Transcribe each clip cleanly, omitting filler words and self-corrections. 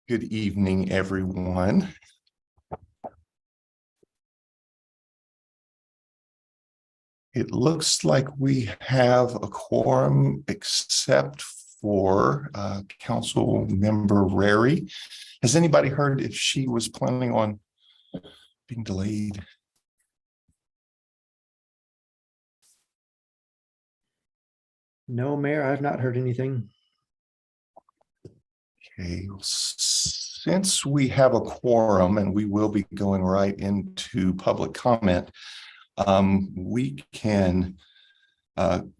Good evening, everyone. It looks like we have a quorum except for Council Member Rary. Has anybody heard if she was planning on being delayed? No, Mayor, I've not heard anything. Okay, since we have a quorum and we will be going right into public comment, we can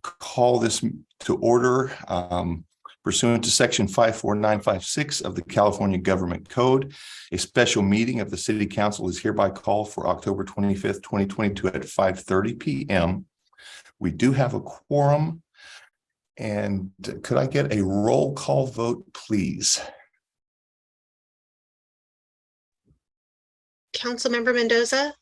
call this to order pursuant to section 54956 of the California Government Code. A special meeting of the City Council is hereby called for October 25th, 2022 at 5:30 p.m. We do have a quorum. And could I get a roll call vote, please? Councilmember Mendoza.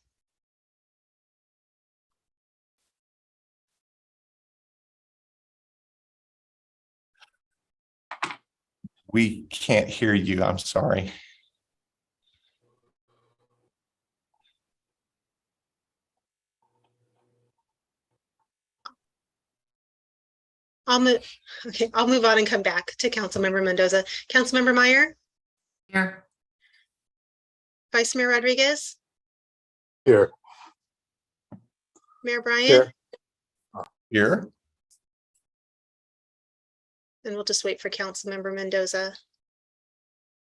We can't hear you. I'm sorry. I'll move on and come back to Councilmember Mendoza. Councilmember Meyer. Here. Vice Mayor Rodriguez. Here. Mayor Bryant. Here. Here. And we'll just wait for Councilmember Mendoza.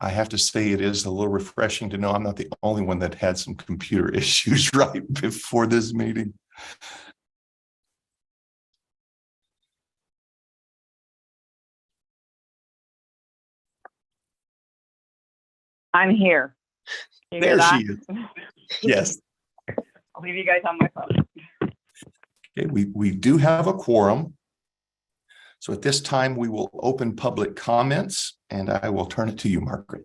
I have to say it is a little refreshing to know I'm not the only one that had some computer issues right before this meeting. I'm here. You hear There that? she is. Yes. I'll leave you guys on my phone. Okay, we do have a quorum. So at this time, we will open public comments and I will turn it to you, Margaret.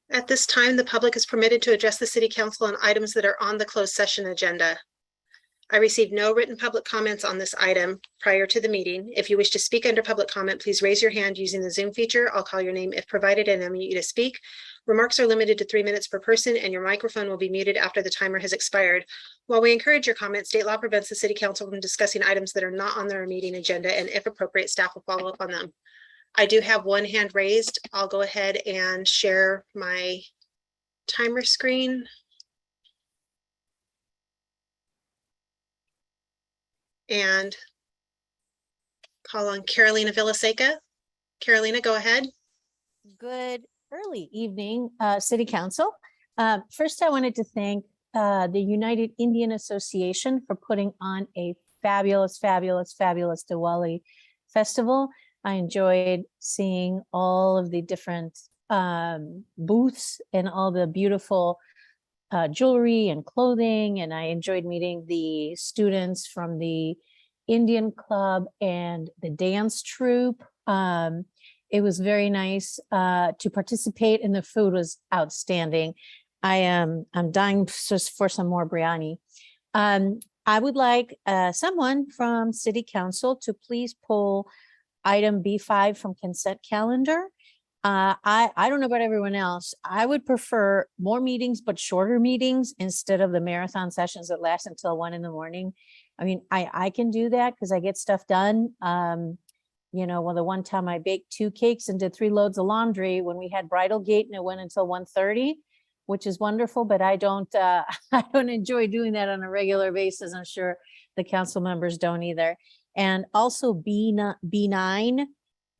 At this time, the public is permitted to address the City Council on items that are on the closed session agenda. I received no written public comments on this item prior to the meeting. If you wish to speak under public comment, please raise your hand using the Zoom feature. I'll call your name if provided and unmute you to speak. Remarks are limited to 3 minutes per person and your microphone will be muted after the timer has expired. While we encourage your comments, state law prevents the City Council from discussing items that are not on their meeting agenda, and if appropriate, staff will follow up on them. I do have one hand raised. I'll go ahead and share my timer screen. And call on Carolina Villaseca. Carolina, go ahead. Good early evening, City Council. First, I wanted to thank the United Indian Association for putting on a fabulous Diwali festival. I enjoyed seeing all of the different booths and all the beautiful jewelry and clothing, and I enjoyed meeting the students from the Indian Club and the dance troupe. It was very nice to participate, and the food was outstanding. I'm dying for some more biryani. I would like someone from City Council to please pull item B5 from consent calendar. I don't know about everyone else. I would prefer more meetings, but shorter meetings instead of the marathon sessions that last until 1 in the morning. I mean, I can do that because I get stuff done. You know, well, the one time I baked 2 cakes and did 3 loads of laundry when we had Bridal Gate and it went until 1:30, which is wonderful, but I don't enjoy doing that on a regular basis. I'm sure the council members don't either. And also B9,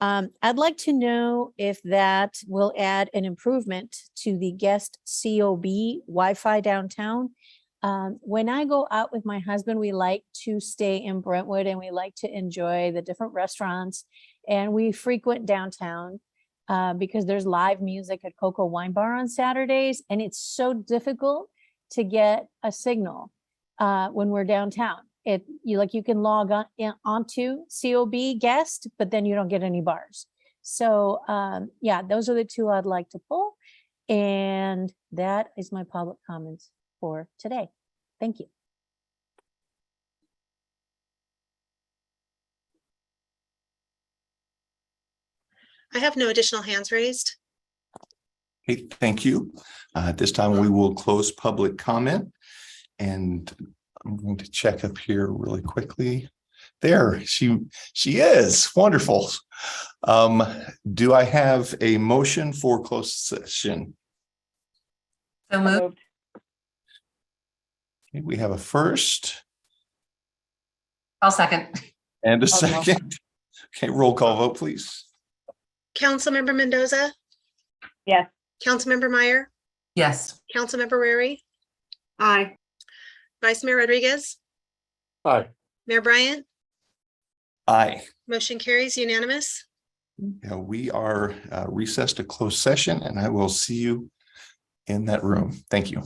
I'd like to know if that will add an improvement to the guest COB Wi-Fi downtown. When I go out with my husband, we like to stay in Brentwood and we like to enjoy the different restaurants, and we frequent downtown because there's live music at Coco Wine Bar on Saturdays, and it's so difficult to get a signal when we're downtown. You can log on onto COB guest, but then you don't get any bars. So yeah, those are the 2 I'd like to pull. And that is my public comments for today. Thank you. I have no additional hands raised. Hey, thank you. At this time, we will close public comment. And I'm going to check up here really quickly. There, she is. Wonderful. Do I have a motion for closed session? So So moved. moved. Okay, we have a first I'll second. and a Oh, no. second. Okay, roll call vote, please. Councilmember Mendoza, Yes. Councilmember Meyer, Yes. Councilmember Rary, Aye. Vice Mayor Rodriguez, Aye. Mayor Bryant, Aye. motion carries unanimous. We are recessed to closed session, and I will see you in that room. Thank you.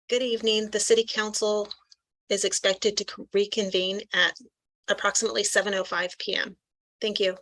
Good evening. The city council is expected to reconvene at approximately 7:05 p.m. Thank you.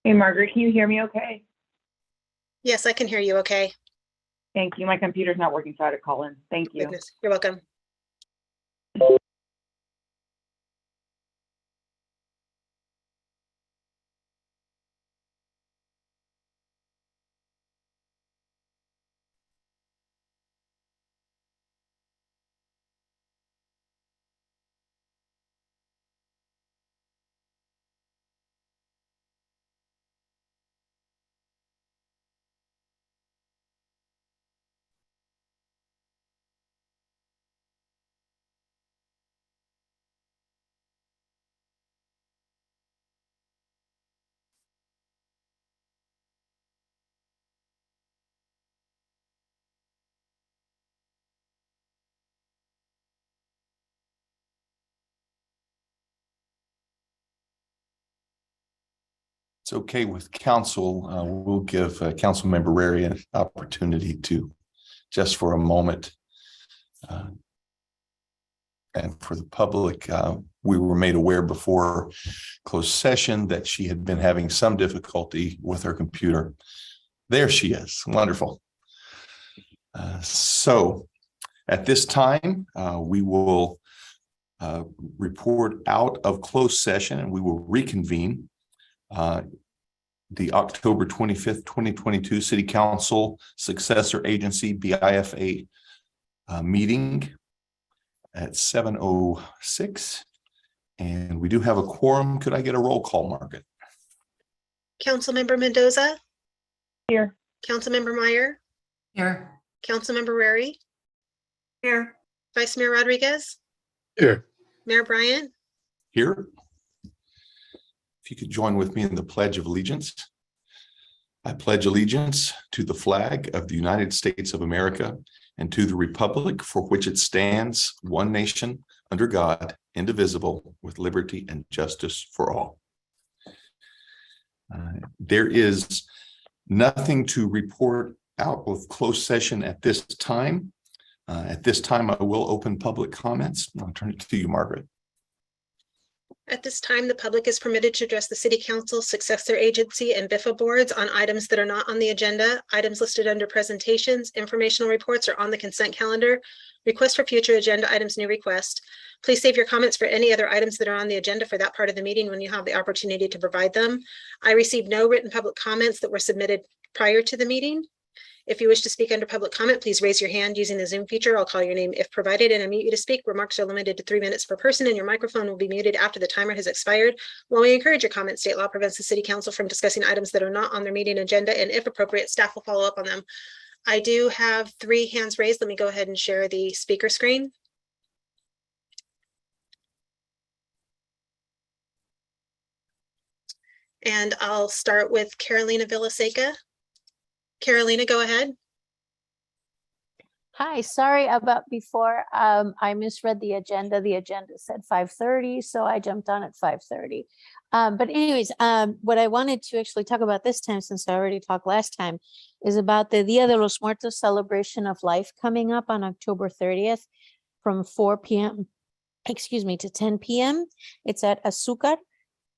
Hey, Margaret, can you hear me okay? Yes, I can hear you okay. Thank you. My computer's not working, so I had to call in. Thank you. Goodness, you're welcome. it's okay with council, we'll give Councilmember Rary an opportunity to, just for a moment. And for the public, we were made aware before closed session that she had been having some difficulty with her computer. There she is. Wonderful. So at this time, we will report out of closed session and we will reconvene the October 25th, 2022 City Council Successor Agency BIFA meeting at 7:06. And we do have a quorum. Could I get a roll call, Margaret? Councilmember Mendoza, Here. Councilmember Meyer, Here. Councilmember Rary, Here. Vice Mayor Rodriguez, Here. Mayor Bryant. Here. If you could join with me in the Pledge of Allegiance. I pledge allegiance to the flag of the United States of America and to the republic for which it stands, one nation, under God, indivisible, with liberty and justice for all. There is nothing to report out of closed session at this time. At this time, I will open public comments. I'll turn it to you, Margaret. At this time, the public is permitted to address the City Council, Successor Agency, and BIFA boards on items that are not on the agenda, items listed under presentations, informational reports, or on the consent calendar. Request for future agenda items, new request. Please save your comments for any other items that are on the agenda for that part of the meeting when you have the opportunity to provide them. I received no written public comments that were submitted prior to the meeting. If you wish to speak under public comment, please raise your hand using the Zoom feature. I'll call your name if provided and unmute you to speak. Remarks are limited to 3 minutes per person and your microphone will be muted after the timer has expired. While we encourage your comments, state law prevents the City Council from discussing items that are not on their meeting agenda, and if appropriate, staff will follow up on them. I do have 3 hands raised. Let me go ahead and share the speaker screen. And I'll start with Carolina Villaseca. Carolina, go ahead. Hi, sorry about before. I misread the agenda. The agenda said 5:30, so I jumped on at 5:30. But anyways, what I wanted to actually talk about this time, since I already talked last time, is about the Dia de los Muertos celebration of life coming up on October 30th from 4 p.m. to 10 p.m. It's at Azúcar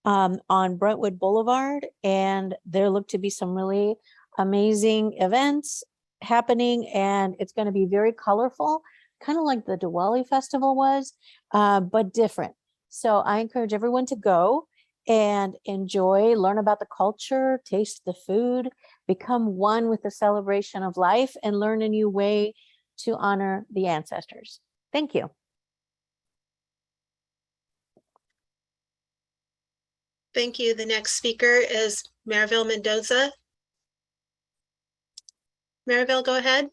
on Brentwood Boulevard, and there look to be some really amazing events happening, and it's going to be very colorful, kind of like the Diwali festival was, but different. So I encourage everyone to go and enjoy, learn about the culture, taste the food, become one with the celebration of life, and learn a new way to honor the ancestors. Thank you. Thank you. The next speaker is Mariville Mendoza. Mariville, go ahead.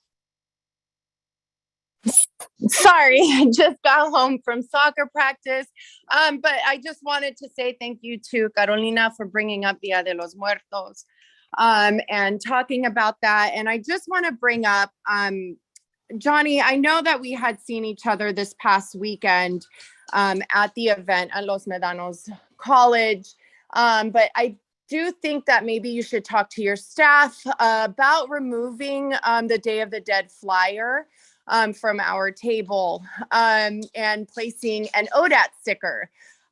Sorry, I just got home from soccer practice. But I just wanted to say thank you to Carolina for bringing up Dia de los Muertos and talking about that. And I just want to bring up, Johnny, I know that we had seen each other this past weekend at the event at Los Medanos College. But I do think that maybe you should talk to your staff about removing the Day of the Dead flyer from our table and placing an ODAT sticker.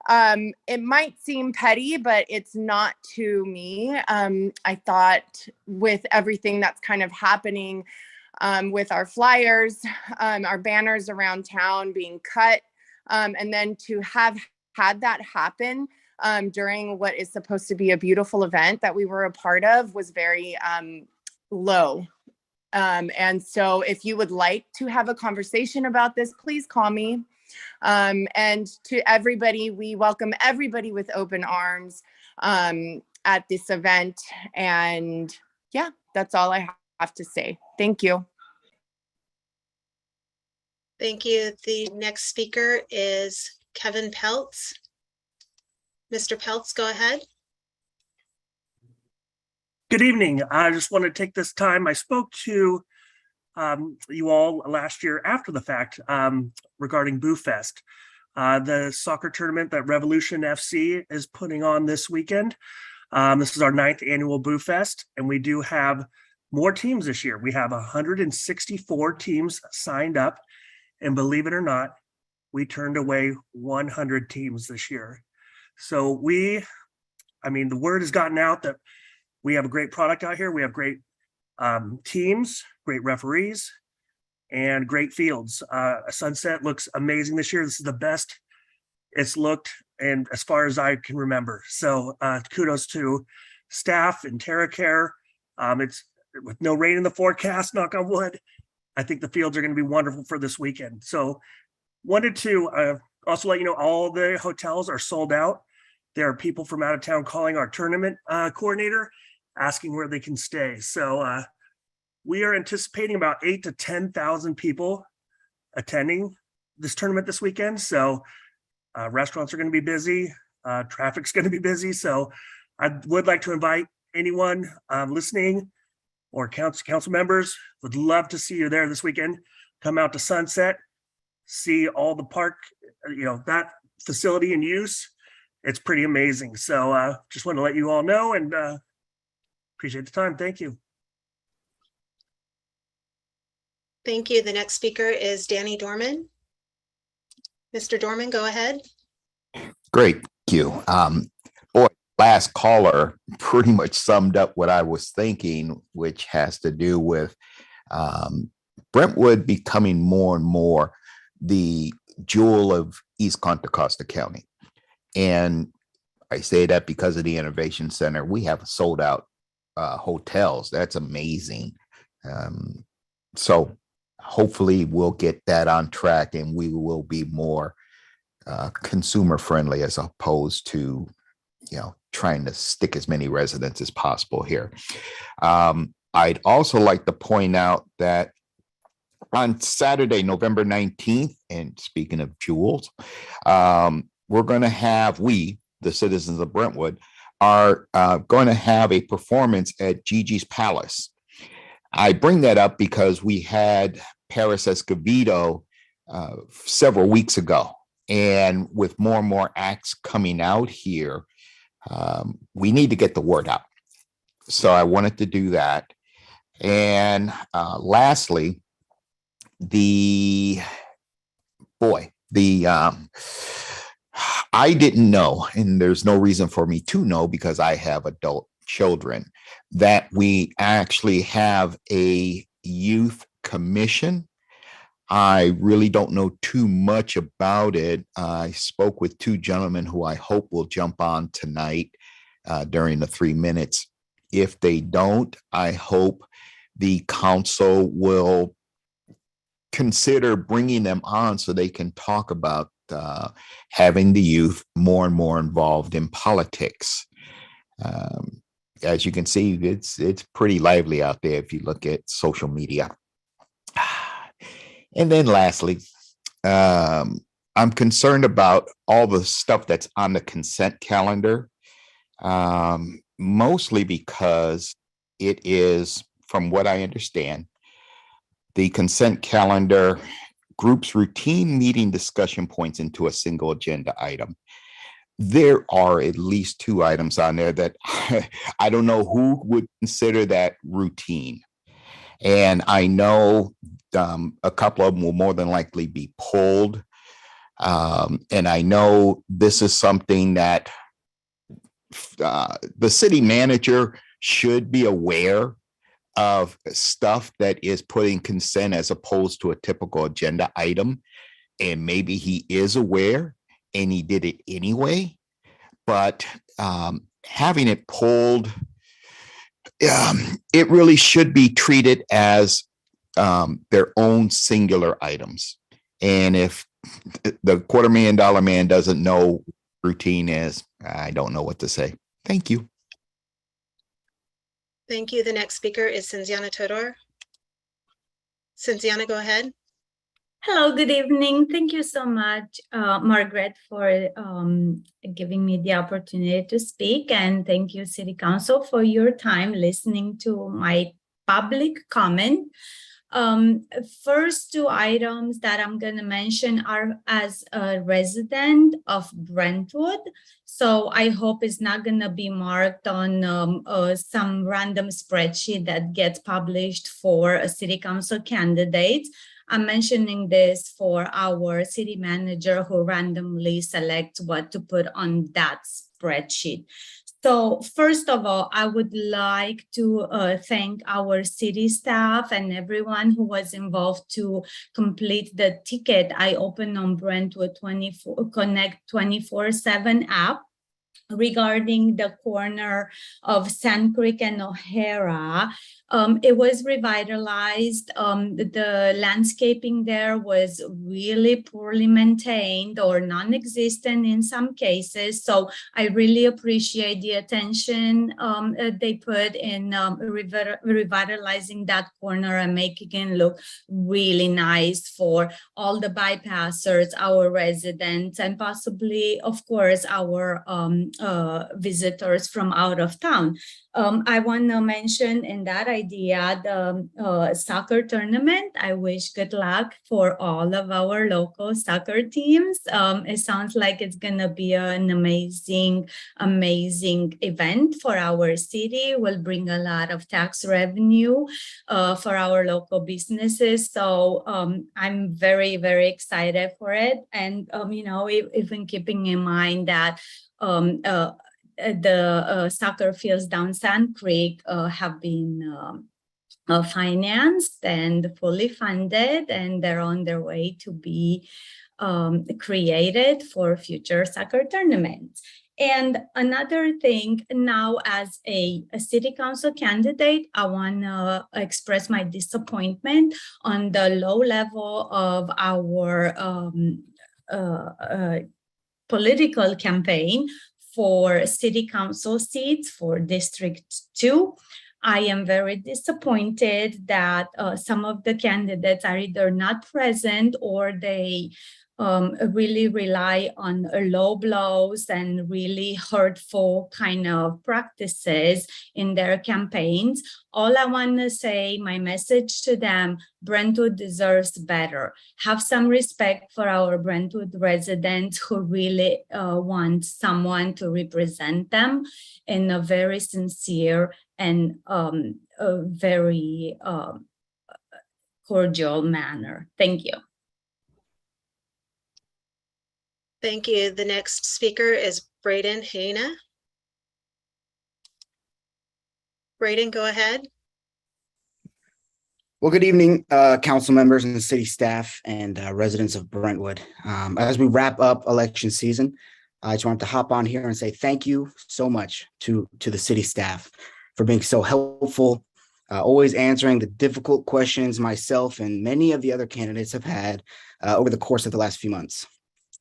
It might seem petty, but it's not to me. I thought with everything that's kind of happening with our flyers, our banners around town being cut, and then to have had that happen during what is supposed to be a beautiful event that we were a part of was very low. And so if you would like to have a conversation about this, please call me. And to everybody, we welcome everybody with open arms at this event. And yeah, that's all I have to say. Thank you. Thank you. The next speaker is Kevin Peltz. Mr. Peltz, go ahead. Good evening. I just want to take this time. I spoke to you all last year after the fact regarding Boo Fest, the soccer tournament that Revolution FC is putting on this weekend. This is our 9th annual Boo Fest, and we do have more teams this year. We have 164 teams signed up, and believe it or not, we turned away 100 teams this year. So the word has gotten out that we have a great product out here. We have great teams, great referees, and great fields. Sunset looks amazing this year. This is the best it's looked, and as far as I can remember. So kudos to staff and TerraCare. It's with no rain in the forecast, knock on wood. I think the fields are going to be wonderful for this weekend. So wanted to also let you know all the hotels are sold out. There are people from out of town calling our tournament coordinator, asking where they can stay. So we are anticipating about 8,000 to 10,000 people attending this tournament this weekend. So restaurants are going to be busy. Traffic's going to be busy. So I would like to invite anyone listening or council members. Would love to see you there this weekend. Come out to Sunset, see all the park, that facility in use. It's pretty amazing. So just want to let you all know, and appreciate the time. Thank you. Thank you. The next speaker is Danny Dorman. Mr. Dorman, go ahead. Great, thank you. Last caller pretty much summed up what I was thinking, which has to do with Brentwood becoming more and more the jewel of East Contra Costa County. And I say that because of the Innovation Center. We have sold out hotels. That's amazing. So hopefully we'll get that on track, and we will be more consumer friendly as opposed to, trying to stick as many residents as possible here. I'd also like to point out that on Saturday, November 19th, and speaking of jewels, we're going to have, the citizens of Brentwood, are going to have a performance at Gigi's Palace. I bring that up because we had Paris Escovedo several weeks ago, and with more and more acts coming out here, we need to get the word out. So I wanted to do that. And lastly, I didn't know, and there's no reason for me to know because I have adult children, that we actually have a youth commission. I really don't know too much about it. I spoke with two gentlemen who I hope will jump on tonight during the 3 minutes. If they don't, I hope the council will consider bringing them on so they can talk about having the youth more and more involved in politics. As you can see, it's pretty lively out there if you look at social media. And then lastly, I'm concerned about all the stuff that's on the consent calendar, mostly because it is, from what I understand, the consent calendar groups routine meeting discussion points into a single agenda item. There are at least 2 items on there that I don't know who would consider that routine. And I know a couple of them will more than likely be pulled. And I know this is something that the city manager should be aware of, stuff that is putting consent as opposed to a typical agenda item. And maybe he is aware and he did it anyway. But having it pulled, it really should be treated as their own singular items. And if the $250,000 man doesn't know what routine is, I don't know what to say. Thank you. Thank you. The next speaker is Cynthiana Todor. Cynthiana, go ahead. Hello, good evening. Thank you so much, Margaret, for giving me the opportunity to speak. And thank you, City Council, for your time listening to my public comment. First two items that I'm going to mention are as a resident of Brentwood. So I hope it's not going to be marked on some random spreadsheet that gets published for a city council candidate. I'm mentioning this for our city manager who randomly selects what to put on that spreadsheet. So first of all, I would like to thank our city staff and everyone who was involved to complete the ticket I opened on Brentwood Connect 24/7 app regarding the corner of Sand Creek and O'Hara. It was revitalized. The landscaping there was really poorly maintained or non-existent in some cases. So I really appreciate the attention they put in revitalizing that corner and making it look really nice for all the bypassers, our residents, and possibly, of course, our visitors from out of town. I want to mention in that idea the soccer tournament. I wish good luck for all of our local soccer teams. It sounds like it's going to be an amazing event for our city. Will bring a lot of tax revenue for our local businesses. So I'm very, very excited for it. And, even keeping in mind that the soccer fields down Sand Creek have been financed and fully funded, and they're on their way to be created for future soccer tournaments. And another thing, now as a city council candidate, I want to express my disappointment on the low level of our political campaign for city council seats for District 2. I am very disappointed that some of the candidates are either not present or they really rely on low blows and really hurtful kind of practices in their campaigns. All I want to say, my message to them, Brentwood deserves better. Have some respect for our Brentwood residents who really want someone to represent them in a very sincere and a very cordial manner. Thank you. Thank you. The next speaker is Braden Haina. Braden, go ahead. Well, good evening, council members and city staff and residents of Brentwood. As we wrap up election season, I just wanted to hop on here and say thank you so much to the city staff for being so helpful, always answering the difficult questions myself and many of the other candidates have had over the course of the last few months.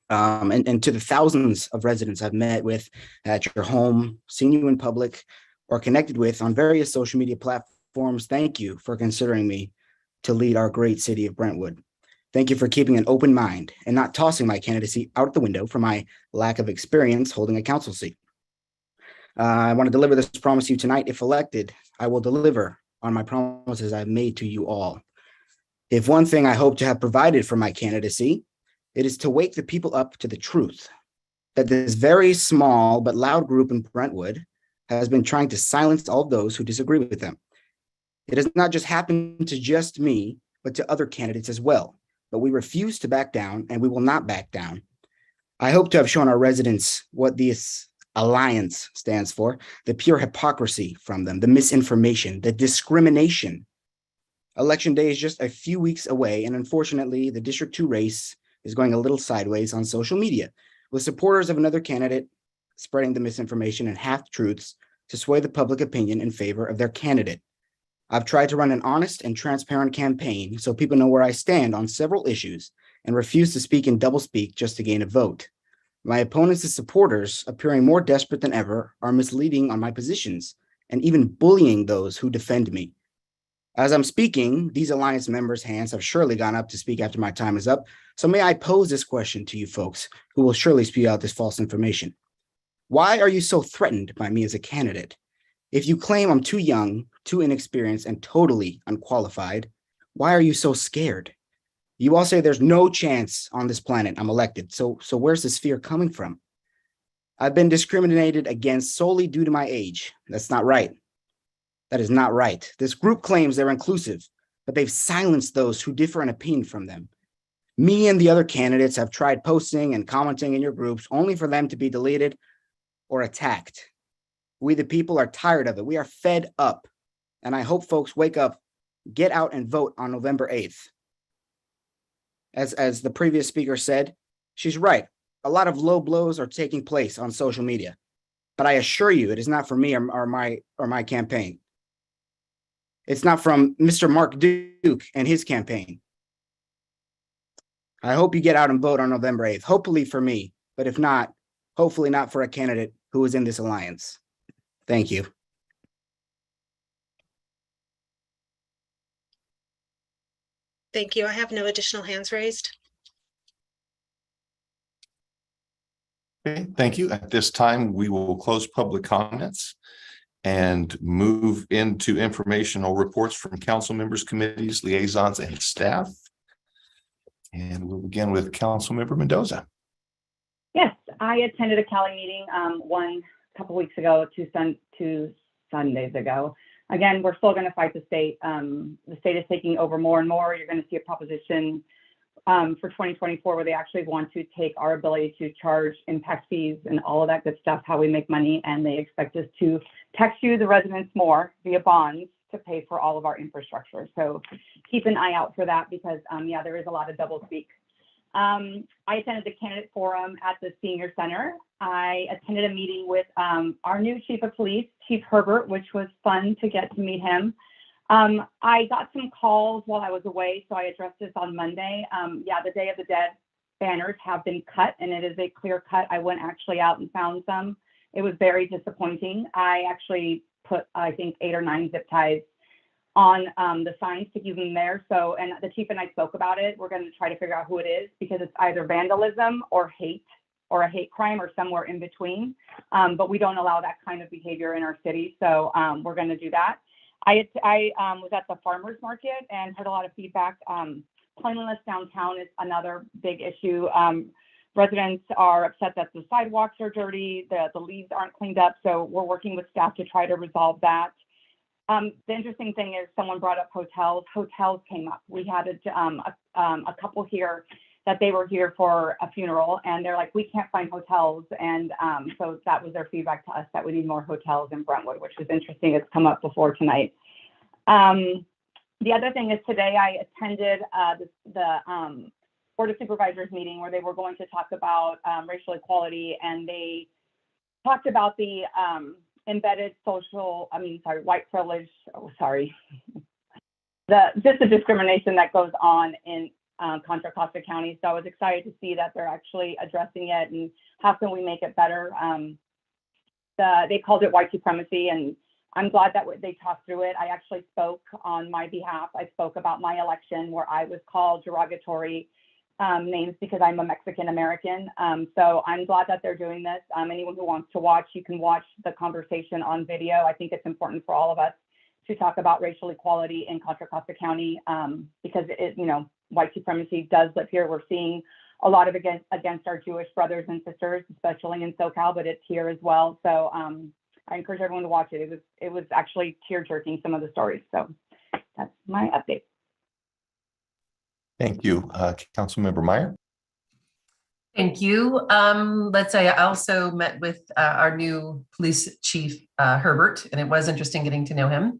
And to the thousands of residents I've met with at your home, seen you in public, or connected with on various social media platforms, thank you for considering me to lead our great city of Brentwood. Thank you for keeping an open mind and not tossing my candidacy out the window for my lack of experience holding a council seat. I want to deliver this promise to you tonight. If elected, I will deliver on my promises I've made to you all. If one thing I hope to have provided for my candidacy, it is to wake the people up to the truth that this very small but loud group in Brentwood has been trying to silence all those who disagree with them. It has not just happened to just me, but to other candidates as well. But we refuse to back down, and we will not back down. I hope to have shown our residents what this alliance stands for, the pure hypocrisy from them, the misinformation, the discrimination. Election day is just a few weeks away, and unfortunately, the District 2 race is going a little sideways on social media, with supporters of another candidate spreading the misinformation and half-truths to sway the public opinion in favor of their candidate. I've tried to run an honest and transparent campaign so people know where I stand on several issues and refuse to speak in doublespeak just to gain a vote. My opponents and supporters, appearing more desperate than ever, are misleading on my positions and even bullying those who defend me. As I'm speaking, these alliance members' hands have surely gone up to speak after my time is up. So may I pose this question to you folks who will surely spew out this false information. Why are you so threatened by me as a candidate? If you claim I'm too young, too inexperienced, and totally unqualified, Why are you so scared? You all say there's no chance on this planet I'm elected. So where's this fear coming from? I've been discriminated against solely due to my age. That's not right. That is not right. This group claims they're inclusive, but they've silenced those who differ in opinion from them. Me and the other candidates have tried posting and commenting in your groups only for them to be deleted or attacked. We the people are tired of it. We are fed up. And I hope folks wake up, get out and vote on November 8th. As the previous speaker said, she's right. A lot of low blows are taking place on social media, but I assure you it is not for me or my campaign. It's not from Mr. Mark Duke and his campaign. I hope you get out and vote on November 8th, hopefully for me, but if not, hopefully not for a candidate who is in this alliance. Thank you. Thank you. I have no additional hands raised. Okay, thank you. At this time, we will close public comments and move into informational reports from council members, committees, liaisons, and staff. And we'll begin with Councilmember Mendoza. Yes, I attended a Cali meeting one couple weeks ago, two Sundays ago. Again, we're still going to fight the state. The state is taking over more and more. You're going to see a proposition for 2024 where they actually want to take our ability to charge impact fees and all of that good stuff, how we make money, and they expect us to tax you, the residents, more via bonds to pay for all of our infrastructure. So keep an eye out for that because, yeah, there is a lot of double speak. I attended the candidate forum at the senior center. I attended a meeting with our new chief of police, Chief Herbert, which was fun to get to meet him. I got some calls while I was away, so I addressed this on Monday. Yeah, the Day of the Dead banners have been cut, and it is a clear cut. I went actually out and found some. It was very disappointing. I actually put, I think, 8 or 9 zip ties on the signs to keep them there. So, and the chief and I spoke about it. We're going to try to figure out who it is because it's either vandalism or hate or a hate crime or somewhere in between. But we don't allow that kind of behavior in our city. So we're going to do that. I was at the farmers market and heard a lot of feedback. Cleanliness downtown is another big issue. Residents are upset that the sidewalks are dirty, the leaves aren't cleaned up. So we're working with staff to try to resolve that. The interesting thing is someone brought up hotels. Hotels came up. We had a couple here that they were here for a funeral and they're like, we can't find hotels. And so that was their feedback to us that we need more hotels in Brentwood, which was interesting. It's come up before tonight. The other thing is today I attended the Board of Supervisors meeting where they were going to talk about racial equality, and they talked about the embedded white privilege, just the discrimination that goes on in Contra Costa County. So I was excited to see that they're actually addressing it and how can we make it better. They called it white supremacy, and I'm glad that they talked through it. I actually spoke on my behalf. I spoke about my election where I was called derogatory names because I'm a Mexican American. So I'm glad that they're doing this. Anyone who wants to watch, you can watch the conversation on video. I think it's important for all of us to talk about racial equality in Contra Costa County because white supremacy does live here. We're seeing a lot of against our Jewish brothers and sisters, especially in SoCal, but it's here as well. So I encourage everyone to watch it. It was actually tear-jerking, some of the stories. So that's my update. Thank you. Councilmember Meyer. Thank you. Let's say I also met with our new police chief, Herbert, and it was interesting getting to know him.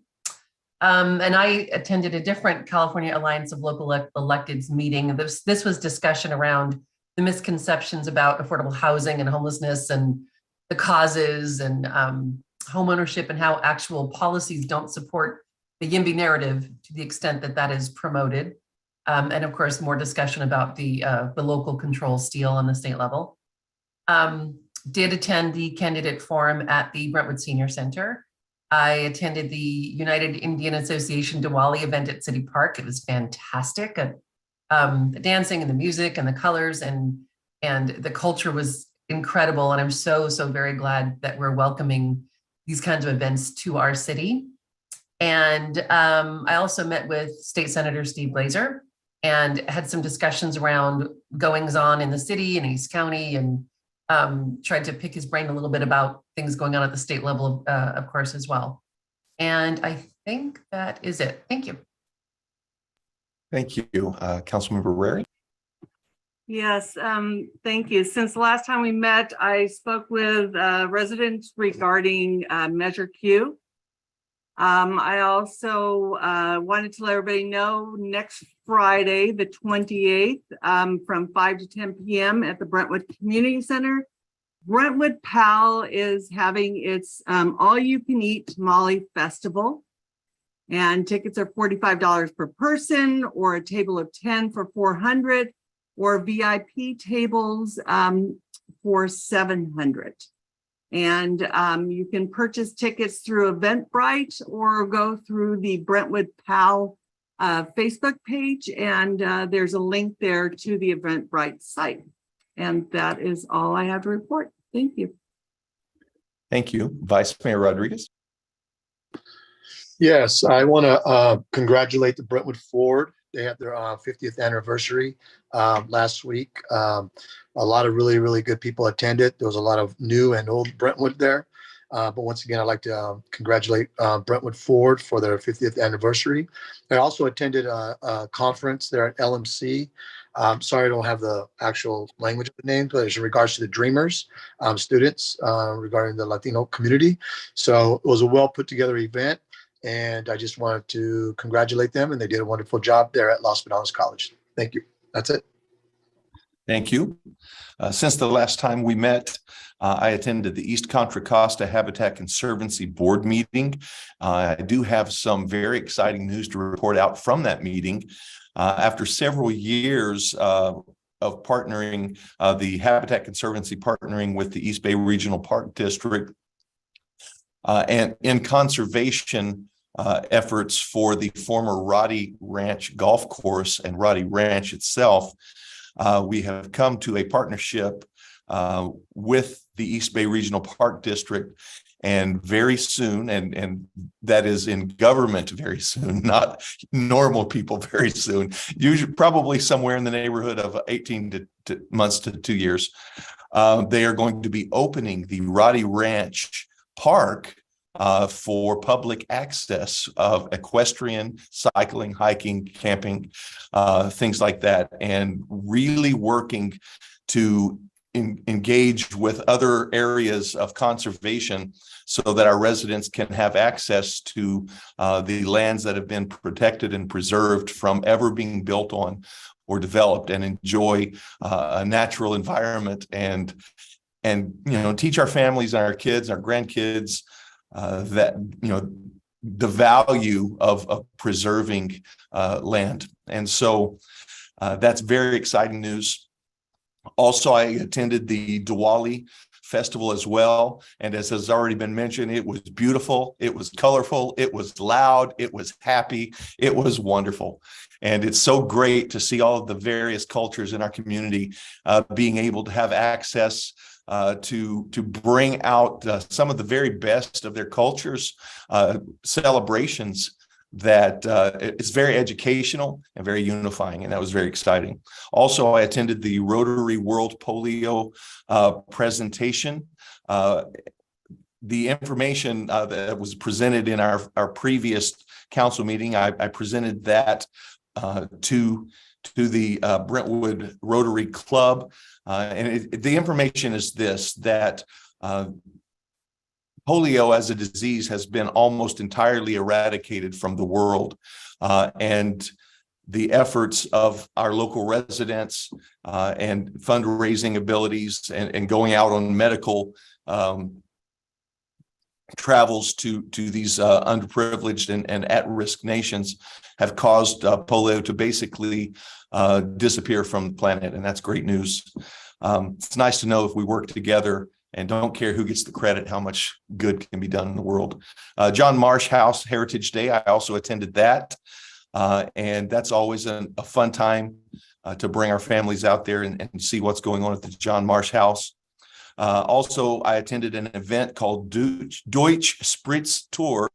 And I attended a different California Alliance of Local Electeds meeting. This was discussion around the misconceptions about affordable housing and homelessness and the causes and home ownership and how actual policies don't support the YIMBY narrative to the extent that that is promoted. And of course, more discussion about the local control steel on the state level. Did attend the candidate forum at the Brentwood Senior Center. I attended the United Indian Association Diwali event at City Park. It was fantastic. The dancing and the music and the colors and the culture was incredible. And I'm so very glad that we're welcoming these kinds of events to our city. And I also met with State Senator Steve Blazer and had some discussions around goings on in the city and East County, and tried to pick his brain a little bit about things going on at the state level, of course, as well. And I think that is it. Thank you. Thank you. Councilmember Rary. Yes, thank you. Since the last time we met, I spoke with residents regarding Measure Q. I also wanted to let everybody know next Friday, the 28th, from 5 to 10 p.m. at the Brentwood Community Center, Brentwood PAL is having its all-you-can-eat tamale festival. And tickets are $45 per person, or a table of 10 for $400, or VIP tables for $700. And you can purchase tickets through Eventbrite or go through the Brentwood PAL Facebook page, and there's a link there to the Eventbrite site. And that is all I have to report. Thank you. Thank you. Vice Mayor Rodriguez. Yes, I want to congratulate the Brentwood Ford. They had their 50th anniversary last week. A lot of really, really good people attended. There was a lot of new and old Brentwood there. But once again, I'd like to congratulate Brentwood Ford for their 50th anniversary. I also attended a conference there at LMC. Sorry, I don't have the actual language of the name, but it's in regards to the Dreamers students regarding the Latino community. So it was a well put together event. And I just wanted to congratulate them, and they did a wonderful job there at Los Medanos College. Thank you. That's it. Thank you. Since the last time we met, I attended the East Contra Costa Habitat Conservancy Board meeting. I do have some very exciting news to report out from that meeting. After several years of partnering, the Habitat Conservancy partnering with the East Bay Regional Park District, and in conservation efforts for the former Roddy Ranch Golf Course and Roddy Ranch itself, we have come to a partnership with the East Bay Regional Park District, and very soon, and that is in government very soon, not normal people very soon, usually probably somewhere in the neighborhood of 18 months to 2 years, they are going to be opening the Roddy Ranch Park for public access of equestrian, cycling, hiking, camping, things like that, and really working to engage with other areas of conservation so that our residents can have access to the lands that have been protected and preserved from ever being built on or developed, and enjoy a natural environment, and teach our families and our kids, our grandkids, that the value of preserving land. And so that's very exciting news. Also, I attended the Diwali festival as well, and as has already been mentioned, it was beautiful, it was colorful, it was loud, it was happy, it was wonderful. And it's so great to see all of the various cultures in our community being able to have access to bring out some of the very best of their cultures, celebrations that it's very educational and very unifying, and that was very exciting. Also, I attended the Rotary World Polio presentation. The information that was presented in our previous council meeting, I presented that to the Brentwood Rotary Club. And the information is this, that polio as a disease has been almost entirely eradicated from the world. And the efforts of our local residents and fundraising abilities and going out on medical travels to these underprivileged and at-risk nations have caused polio to basically disappear from the planet, and that's great news. It's nice to know if we work together and don't care who gets the credit, how much good can be done in the world. John Marsh House Heritage Day, I also attended that, and that's always a fun time to bring our families out there and see what's going on at the John Marsh House. Also, I attended an event called Deutsch Spritz Tour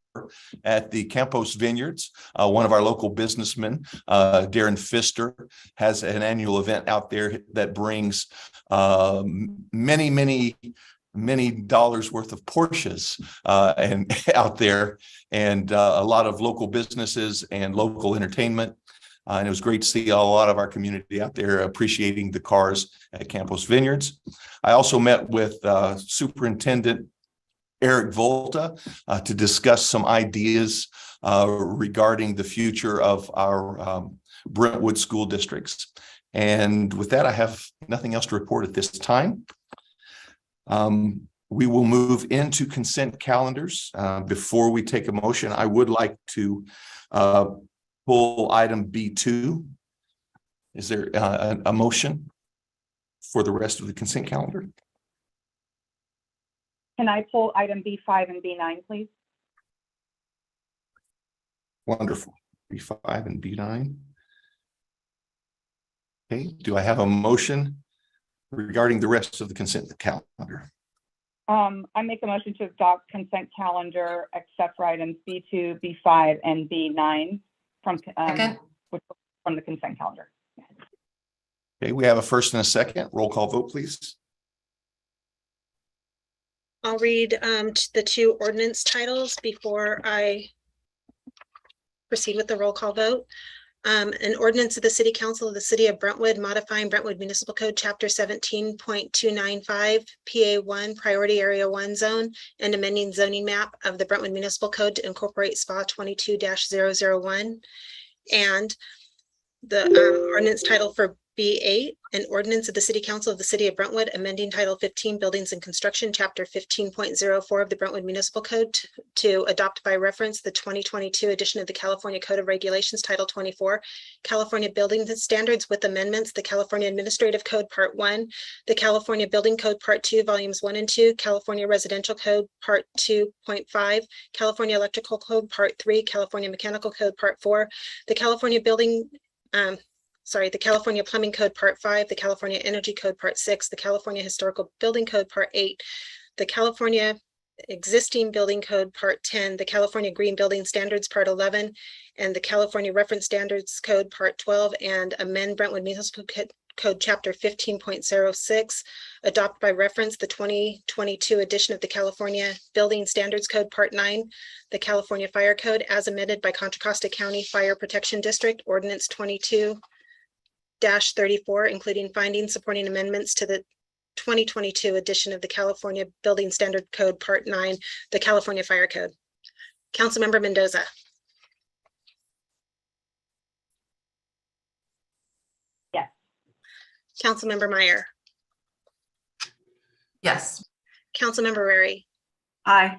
at the Campos Vineyards. One of our local businessmen, Darren Pfister, has an annual event out there that brings many dollars worth of Porsches and out there, and a lot of local businesses and local entertainment. And it was great to see a lot of our community out there appreciating the cars at Campos Vineyards. I also met with Superintendent Eric Volta to discuss some ideas regarding the future of our Brentwood school districts. And with that, I have nothing else to report at this time. We will move into consent calendars. Before we take a motion, I would like to pull item B2. Is there a motion for the rest of the consent calendar? Can I pull item B5 and B9, please? Wonderful. B5 and B9. Okay, do I have a motion regarding the rest of the consent calendar? I make a motion to adopt consent calendar except for items B2, B5, and B9 from the consent calendar. Okay, we have a first and a second. Roll call vote, please. I'll read the two ordinance titles before I proceed with the roll call vote. An ordinance of the City Council of the City of Brentwood modifying Brentwood Municipal Code Chapter 17.295 PA1 Priority Area 1 Zone and amending zoning map of the Brentwood Municipal Code to incorporate SPA 22-001. And the ordinance title for B8, an ordinance of the City Council of the City of Brentwood amending Title 15 Buildings and Construction, Chapter 15.04 of the Brentwood Municipal Code to adopt by reference the 2022 edition of the California Code of Regulations, Title 24, California Building Standards with amendments, the California Administrative Code Part 1, the California Building Code Part 2, Volumes 1 and 2, California Residential Code Part 2.5, California Electrical Code Part 3, California Mechanical Code Part 4, the California the California Plumbing Code Part 5, the California Energy Code Part 6, the California Historical Building Code Part 8, the California Existing Building Code Part 10, the California Green Building Standards Part 11, and the California Reference Standards Code Part 12, and amend Brentwood Municipal Code Chapter 15.06, adopt by reference the 2022 edition of the California Building Standards Code Part 9, the California Fire Code as amended by Contra Costa County Fire Protection District, Ordinance 22-34, including findings supporting amendments to the 2022 edition of the California Building Standard Code Part 9, the California Fire Code. Councilmember Mendoza. Yes. Councilmember Meyer. Yes. Councilmember Rary. Aye.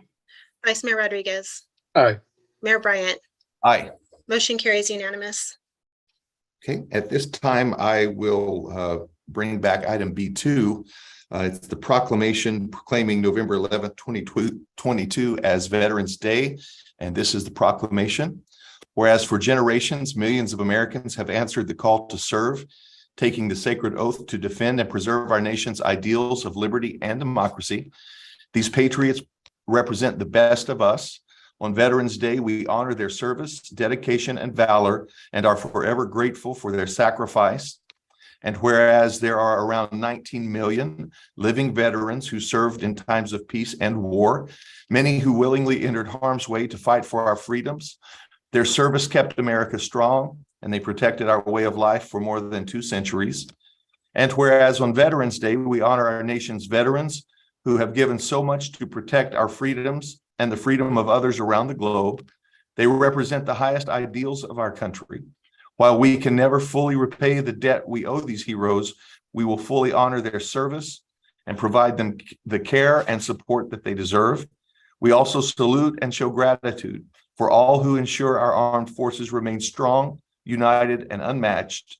Vice Mayor Rodriguez. Aye. Mayor Bryant. Aye. Motion carries unanimous. Okay, at this time, I will bring back item B2. It's the proclamation proclaiming November 11th, 2022 as Veterans Day. And this is the proclamation. Whereas for generations, millions of Americans have answered the call to serve, taking the sacred oath to defend and preserve our nation's ideals of liberty and democracy. These patriots represent the best of us. On Veterans Day, we honor their service, dedication, and valor, and are forever grateful for their sacrifice. And whereas there are around 19 million living veterans who served in times of peace and war, many who willingly entered harm's way to fight for our freedoms, their service kept America strong, and they protected our way of life for more than 2 centuries. And whereas on Veterans Day, we honor our nation's veterans who have given so much to protect our freedoms and the freedom of others around the globe, they represent the highest ideals of our country. While we can never fully repay the debt we owe these heroes, we will fully honor their service and provide them the care and support that they deserve. We also salute and show gratitude for all who ensure our armed forces remain strong, united, and unmatched.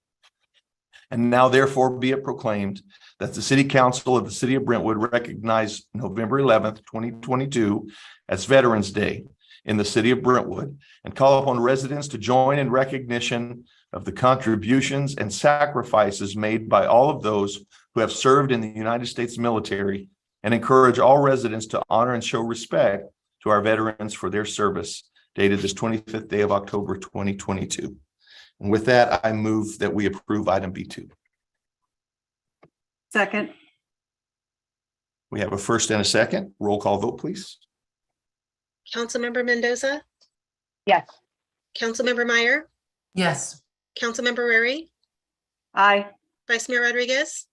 And now, therefore, be it proclaimed that the City Council of the City of Brentwood recognize November 11th, 2022 as Veterans Day in the City of Brentwood and call upon residents to join in recognition of the contributions and sacrifices made by all of those who have served in the United States military, and encourage all residents to honor and show respect to our veterans for their service dated this 25th day of October 2022. And with that, I move that we approve item B2. Second. We have a first and a second. Roll call vote, please. Councilmember Mendoza, Yes. Councilmember Meyer, Yes. Councilmember Rary, Aye. Vice Mayor Rodriguez,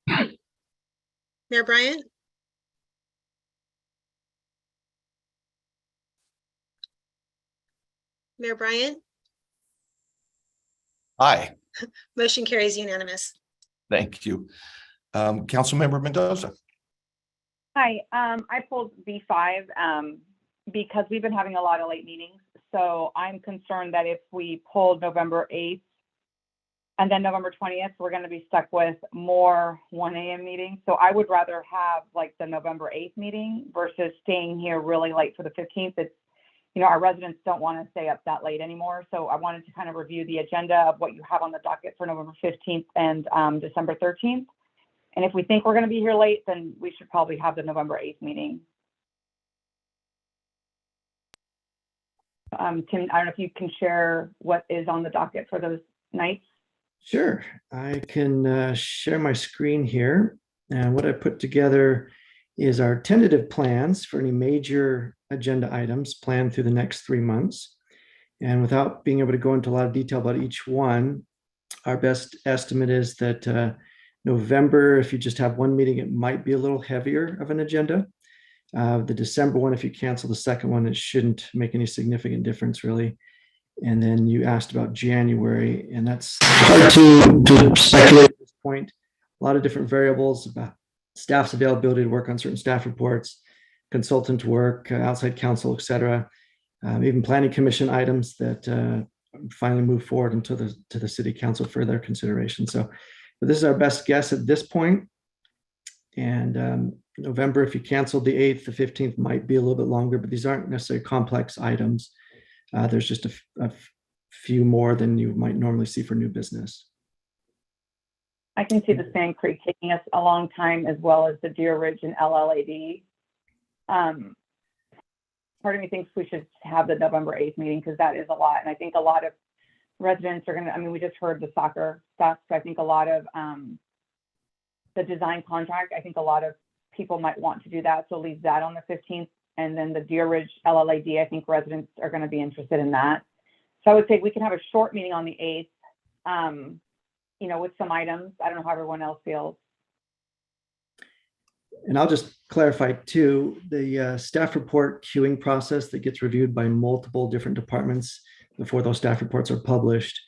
Mayor Bryant, Mayor Bryant, Aye. motion carries unanimous. Thank you. Councilmember Mendoza. Hi, I pulled B5 because we've been having a lot of late meetings. So I'm concerned that if we pulled November 8th and then November 20th, we're going to be stuck with more 1 a.m. meetings. So I would rather have like the November 8th meeting versus staying here really late for the 15th. It's, you know, our residents don't want to stay up that late anymore. So I wanted to kind of review the agenda of what you have on the docket for November 15th and December 13th. And if we think we're going to be here late, then we should probably have the November 8th meeting. Tim, I don't know if you can share what is on the docket for those nights. Sure, I can share my screen here. And what I put together is our tentative plans for any major agenda items planned through the next 3 months. And without being able to go into a lot of detail about each one, our best estimate is that November, if you just have one meeting, it might be a little heavier of an agenda. The December one, if you cancel the second one, it shouldn't make any significant difference really. And then you asked about January, and that's hard to speculate at this point. A lot of different variables about staff's availability to work on certain staff reports, consultant work, outside counsel, et cetera. Even planning commission items that finally move forward into the city council for their consideration. So but this is our best guess at this point. And November, if you canceled the 8th, the 15th might be a little bit longer, but these aren't necessarily complex items. There's just a few more than you might normally see for new business. I can see the Sand Creek taking us a long time, as well as the Deer Ridge and LLAD. Part of me thinks we should have the November 8th meeting because that is a lot. And I think a lot of residents are going to, I mean, we just heard the soccer stuff. So I think a lot of the design contract, I think a lot of people might want to do that. So leave that on the 15th. And then the Deer Ridge LLAD, I think residents are going to be interested in that. So I would say we can have a short meeting on the 8th, you know, with some items. I don't know how everyone else feels. And I'll just clarify too, the staff report queuing process that gets reviewed by multiple different departments before those staff reports are published.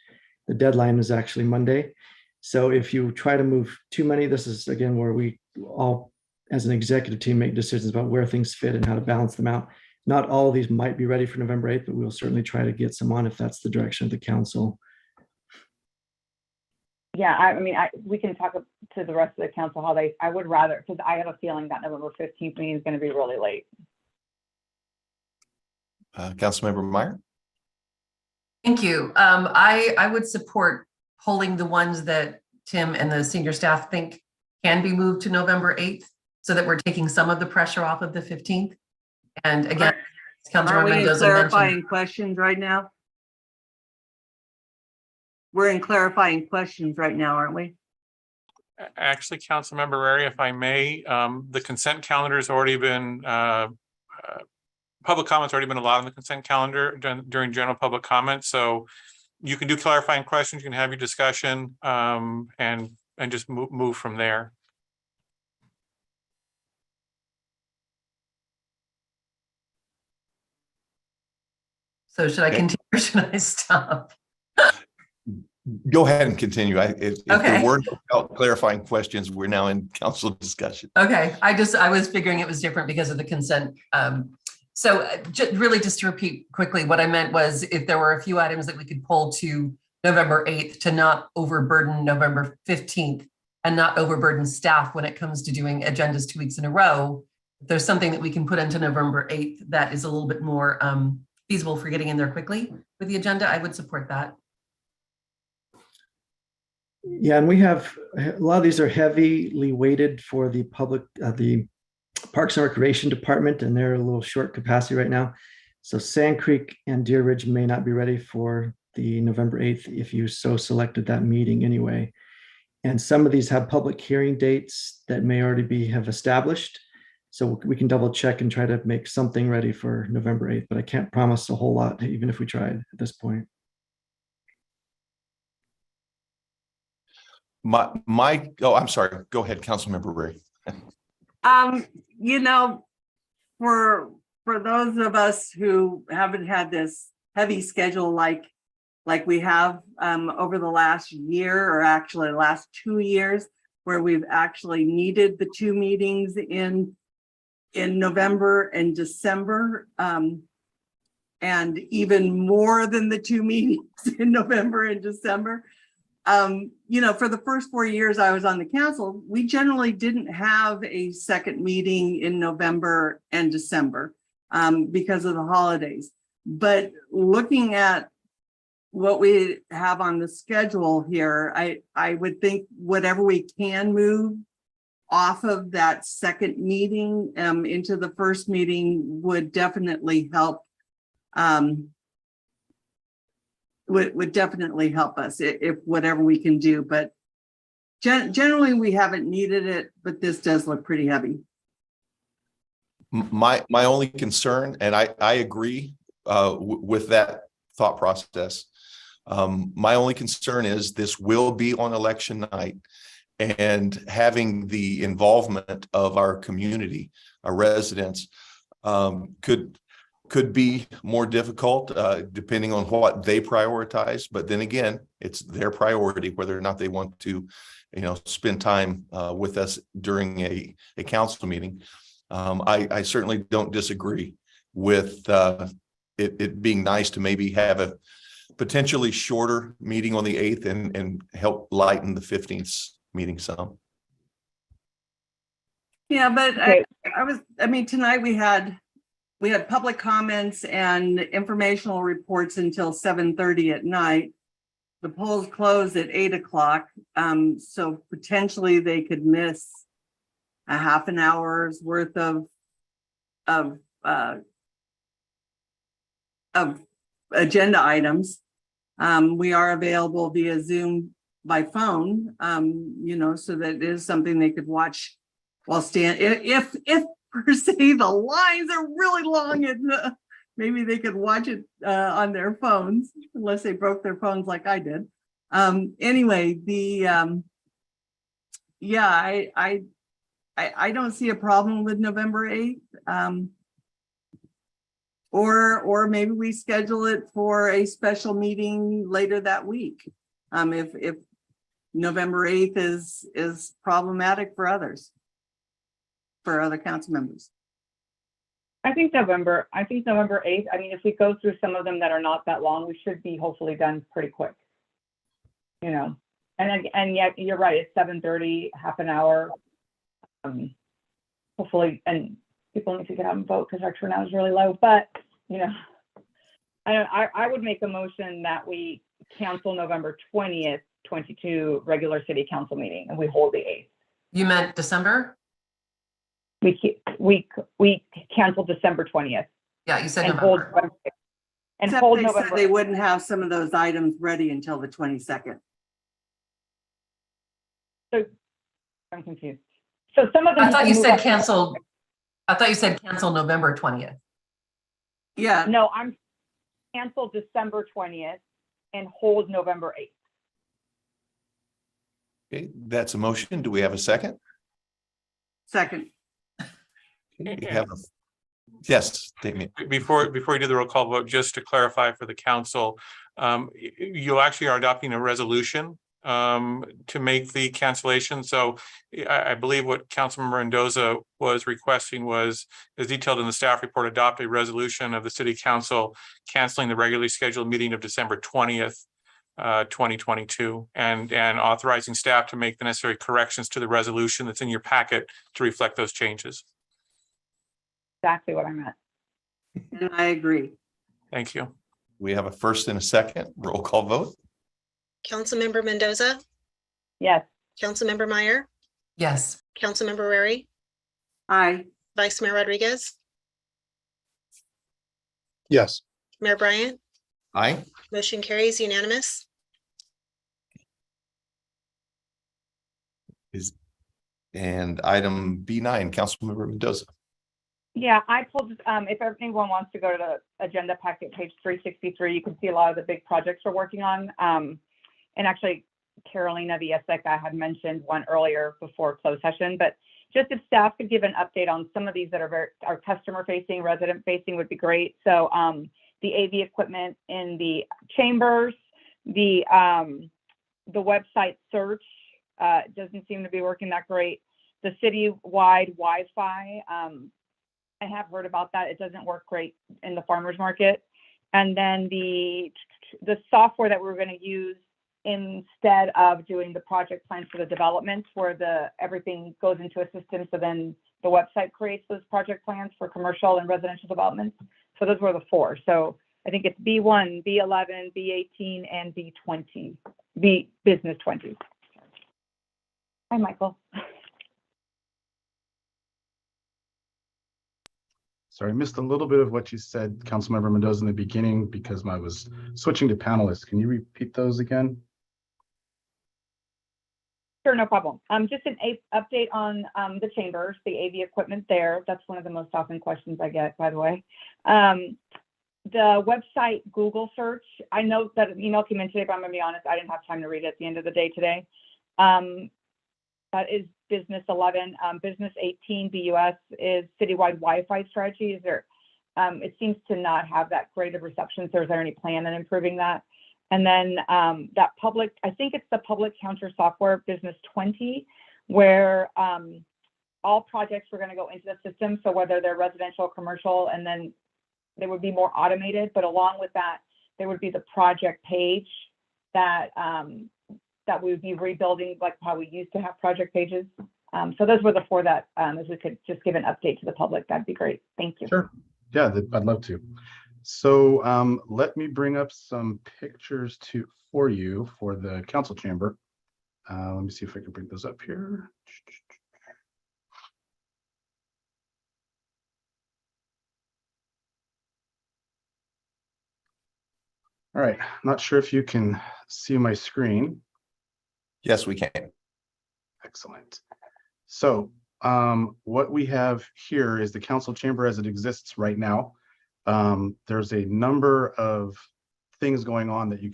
The deadline is actually Monday. So if you try to move too many, this is again where we all as an executive team make decisions about where things fit and how to balance them out. Not all of these might be ready for November 8th, but we'll certainly try to get some on if that's the direction of the council. Yeah, I mean, we can talk to the rest of the council how I would rather, because I have a feeling that November 15th meeting is going to be really late. Councilmember Meyer. Thank you. I would support pulling the ones that Tim and the senior staff think can be moved to November 8th so that we're taking some of the pressure off of the 15th. And again, Are we in Mendoza clarifying mentioned, questions right now? We're in clarifying questions right now, aren't we? Actually, Councilmember Rary, if I may, the consent calendar has already been, public comments already been allowed on the consent calendar during general public comment. So you can do clarifying questions, you can have your discussion and just move from there. so should I continue or should I stop? Go ahead and continue. If Okay. there were no clarifying questions, we're now in council discussion. Okay, I was figuring it was different because of the consent. So really just to repeat quickly, what I meant was if there were a few items that we could pull to November 8th to not overburden November 15th and not overburden staff when it comes to doing agendas 2 weeks in a row, if there's something that we can put into November 8th that is a little bit more feasible for getting in there quickly with the agenda, I would support that. Yeah, and we have a lot of these are heavily weighted for the public, the Parks and Recreation Department, and they're a little short capacity right now. So Sand Creek and Deer Ridge may not be ready for the November 8th if you so selected that meeting anyway. And some of these have public hearing dates that may already have established. So we can double check and try to make something ready for November 8th, but I can't promise a whole lot, even if we tried at this point. I'm sorry. Go ahead, Councilmember Ray. You know, for those of us who haven't had this heavy schedule like we have over the last year, or actually the last 2 years, where we've actually needed the 2 meetings in November and December, and even more than the 2 meetings in November and December. You know, for the first 4 years I was on the council, we generally didn't have a second meeting in November and December because of the holidays. But looking at what we have on the schedule here, I would think whatever we can move off of that second meeting into the first meeting would definitely help. Would definitely help us if whatever we can do, but generally we haven't needed it, but this does look pretty heavy. My only concern, and I agree with that thought process. My only concern is this will be on election night, and having the involvement of our community, our residents, could be more difficult depending on what they prioritize. But then again, it's their priority whether or not they want to, spend time with us during a council meeting. I certainly don't disagree with it being nice to maybe have a potentially shorter meeting on the 8th and help lighten the 15th meeting some. Yeah, but tonight we had public comments and informational reports until 7:30 at night. The polls closed at 8 o'clock. So potentially they could miss a half an hour's worth of agenda items. We are available via Zoom by phone, so that it is something they could watch while if per se the lines are really long, and maybe they could watch it on their phones, unless they broke their phones like I did. Anyway, I don't see a problem with November 8th. Or maybe we schedule it for a special meeting later that week. If November 8th is problematic for others. For other council members. I think November 8th. I mean, if we go through some of them that are not that long, we should be hopefully done pretty quick. And yet you're right, it's 7:30, half an hour. Hopefully, and people need to get out and vote because our turnout is really low. But I would make a motion that we cancel November 20th, 22 regular city council meeting, and we hold the 8th. You meant December? We canceled December 20th. Yeah, you said and November. Hold they November. Said they wouldn't have some of those items ready until the 22nd. So I'm confused. So some of them. I thought you said cancel. I thought you said cancel November 20th. Yeah. No, I'm cancel December 20th and hold November 8th. Okay, that's a motion. Do we have a second? Second. Yes, Damien. Before you do the roll call vote, just to clarify for the council, you actually are adopting a resolution to make the cancellation. So I believe what Councilmember Mendoza was requesting was, as detailed in the staff report, adopt a resolution of the city council canceling the regularly scheduled meeting of December 20th, 2022, and authorizing staff to make the necessary corrections to the resolution that's in your packet to reflect those changes. Exactly what I meant. And I agree. Thank you. We have a first and a second. Roll call vote. Councilmember Mendoza, Yes. Councilmember Meyer, Yes. Councilmember Rary, Aye. Vice Mayor Rodriguez, Yes. Mayor Bryant, Aye. motion carries unanimous. And item B9, Councilmember Mendoza. Yeah, I pulled, if anyone wants to go to the agenda packet, page 363, you can see a lot of the big projects we're working on. And actually, Carolina Vieseca had mentioned one earlier before closed session, but just if staff could give an update on some of these that are customer facing, resident facing would be great. So the AV equipment in the chambers, the website search doesn't seem to be working that great. The citywide Wi-Fi, I have heard about that. It doesn't work great in the farmers market. And then the software that we're going to use instead of doing the project plans for the developments, where everything goes into a system, so then the website creates those project plans for commercial and residential developments. So those were the four. So I think it's B1, B11, B18, and B20, B business 20. Hi, Michael. Sorry, I missed a little bit of what you said, Councilmember Mendoza, in the beginning because I was switching to panelists. Can you repeat those again? Sure, no problem. Just an update on the chambers, the AV equipment there. That's one of the most often questions I get, by the way. The website Google search, I know that an email came in today, but I'm gonna be honest, I didn't have time to read it at the end of the day today. That is business 11. Business 18, BUS, is citywide Wi-Fi strategy. It seems to not have that great of reception. So is there any plan on improving that? And then that public, I think it's the public counter software, business 20, where all projects were going to go into the system. So whether they're residential, commercial, and then they would be more automated. But along with that, there would be the project page that we would be rebuilding, like how we used to have project pages. So those were the four that, if we could just give an update to the public, that'd be great. Thank you. Sure. Yeah, I'd love to. So let me bring up some pictures for you for the council chamber. Let me see if I can bring those up here. All right, not sure if you can see my screen. Yes, we can. Excellent. So what we have here is the council chamber as it exists right now. There's a number of things going on that you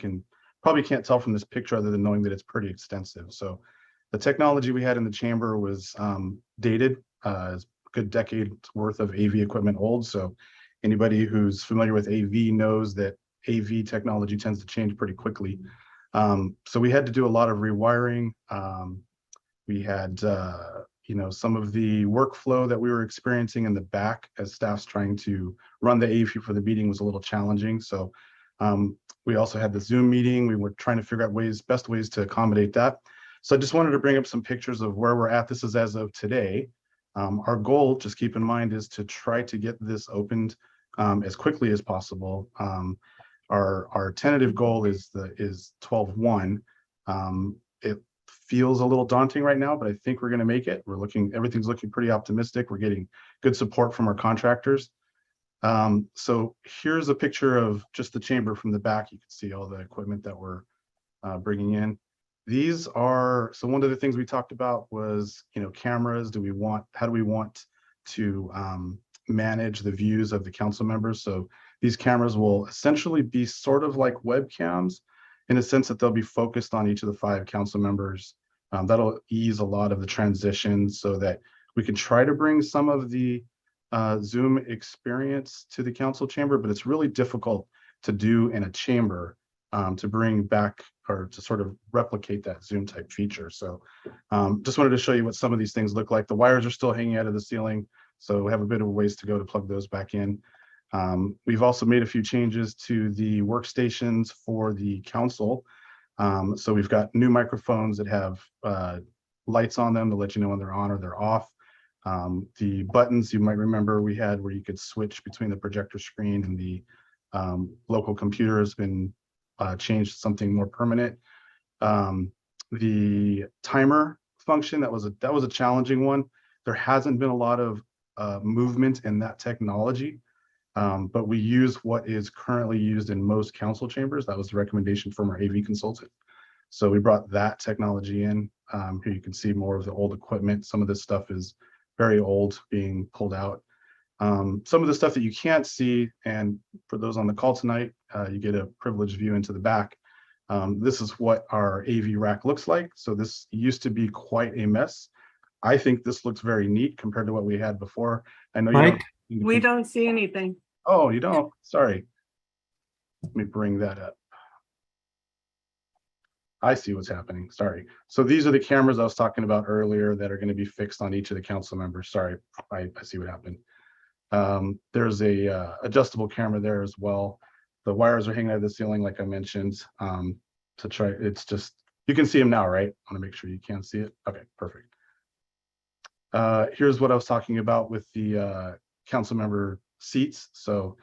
probably can't tell from this picture other than knowing that it's pretty extensive. So the technology we had in the chamber was dated, a good decade worth of AV equipment old. So anybody who's familiar with AV knows that AV technology tends to change pretty quickly. So we had to do a lot of rewiring. We had, some of the workflow that we were experiencing in the back as staff's trying to run the AV for the meeting was a little challenging. So we also had the Zoom meeting. We were trying to figure out best ways to accommodate that. So I just wanted to bring up some pictures of where we're at. This is as of today. Our goal, just keep in mind, is to try to get this opened as quickly as possible. Our tentative goal is 12/1. It feels a little daunting right now, but I think we're going to make it. Everything's looking pretty optimistic. We're getting good support from our contractors. So here's a picture of just the chamber from the back. You can see all the equipment that we're bringing in. So one of the things we talked about was, cameras. How do we want to manage the views of the council members? So these cameras will essentially be sort of like webcams in a sense that they'll be focused on each of the 5 council members. That'll ease a lot of the transition so that we can try to bring some of the Zoom experience to the council chamber, but it's really difficult to do in a chamber to bring back or to sort of replicate that Zoom type feature. So just wanted to show you what some of these things look like. The wires are still hanging out of the ceiling, so we have a bit of a ways to go to plug those back in. We've also made a few changes to the workstations for the council. So we've got new microphones that have lights on them to let you know when they're on or they're off. The buttons you might remember we had where you could switch between the projector screen and the local computer has been changed to something more permanent. The timer function, that was a challenging one. There hasn't been a lot of movement in that technology. But we use what is currently used in most council chambers. That was the recommendation from our AV consultant. So we brought that technology in. Here you can see more of the old equipment. Some of this stuff is very old, being pulled out. Some of the stuff that you can't see, and for those on the call tonight, you get a privileged view into the back. This is what our AV rack looks like. So this used to be quite a mess. I think this looks very neat compared to what we had before. I know Mike? We don't see anything. Oh, you don't? Sorry. Let me bring that up. I see what's happening. Sorry. So these are the cameras I was talking about earlier that are going to be fixed on each of the council members. Sorry, I see what happened. There's a adjustable camera there as well. The wires are hanging out of the ceiling, like I mentioned. To try, it's just, you can see them now, right? I want to make sure you can see it. Okay, perfect. Here's what I was talking about with the council member seats. So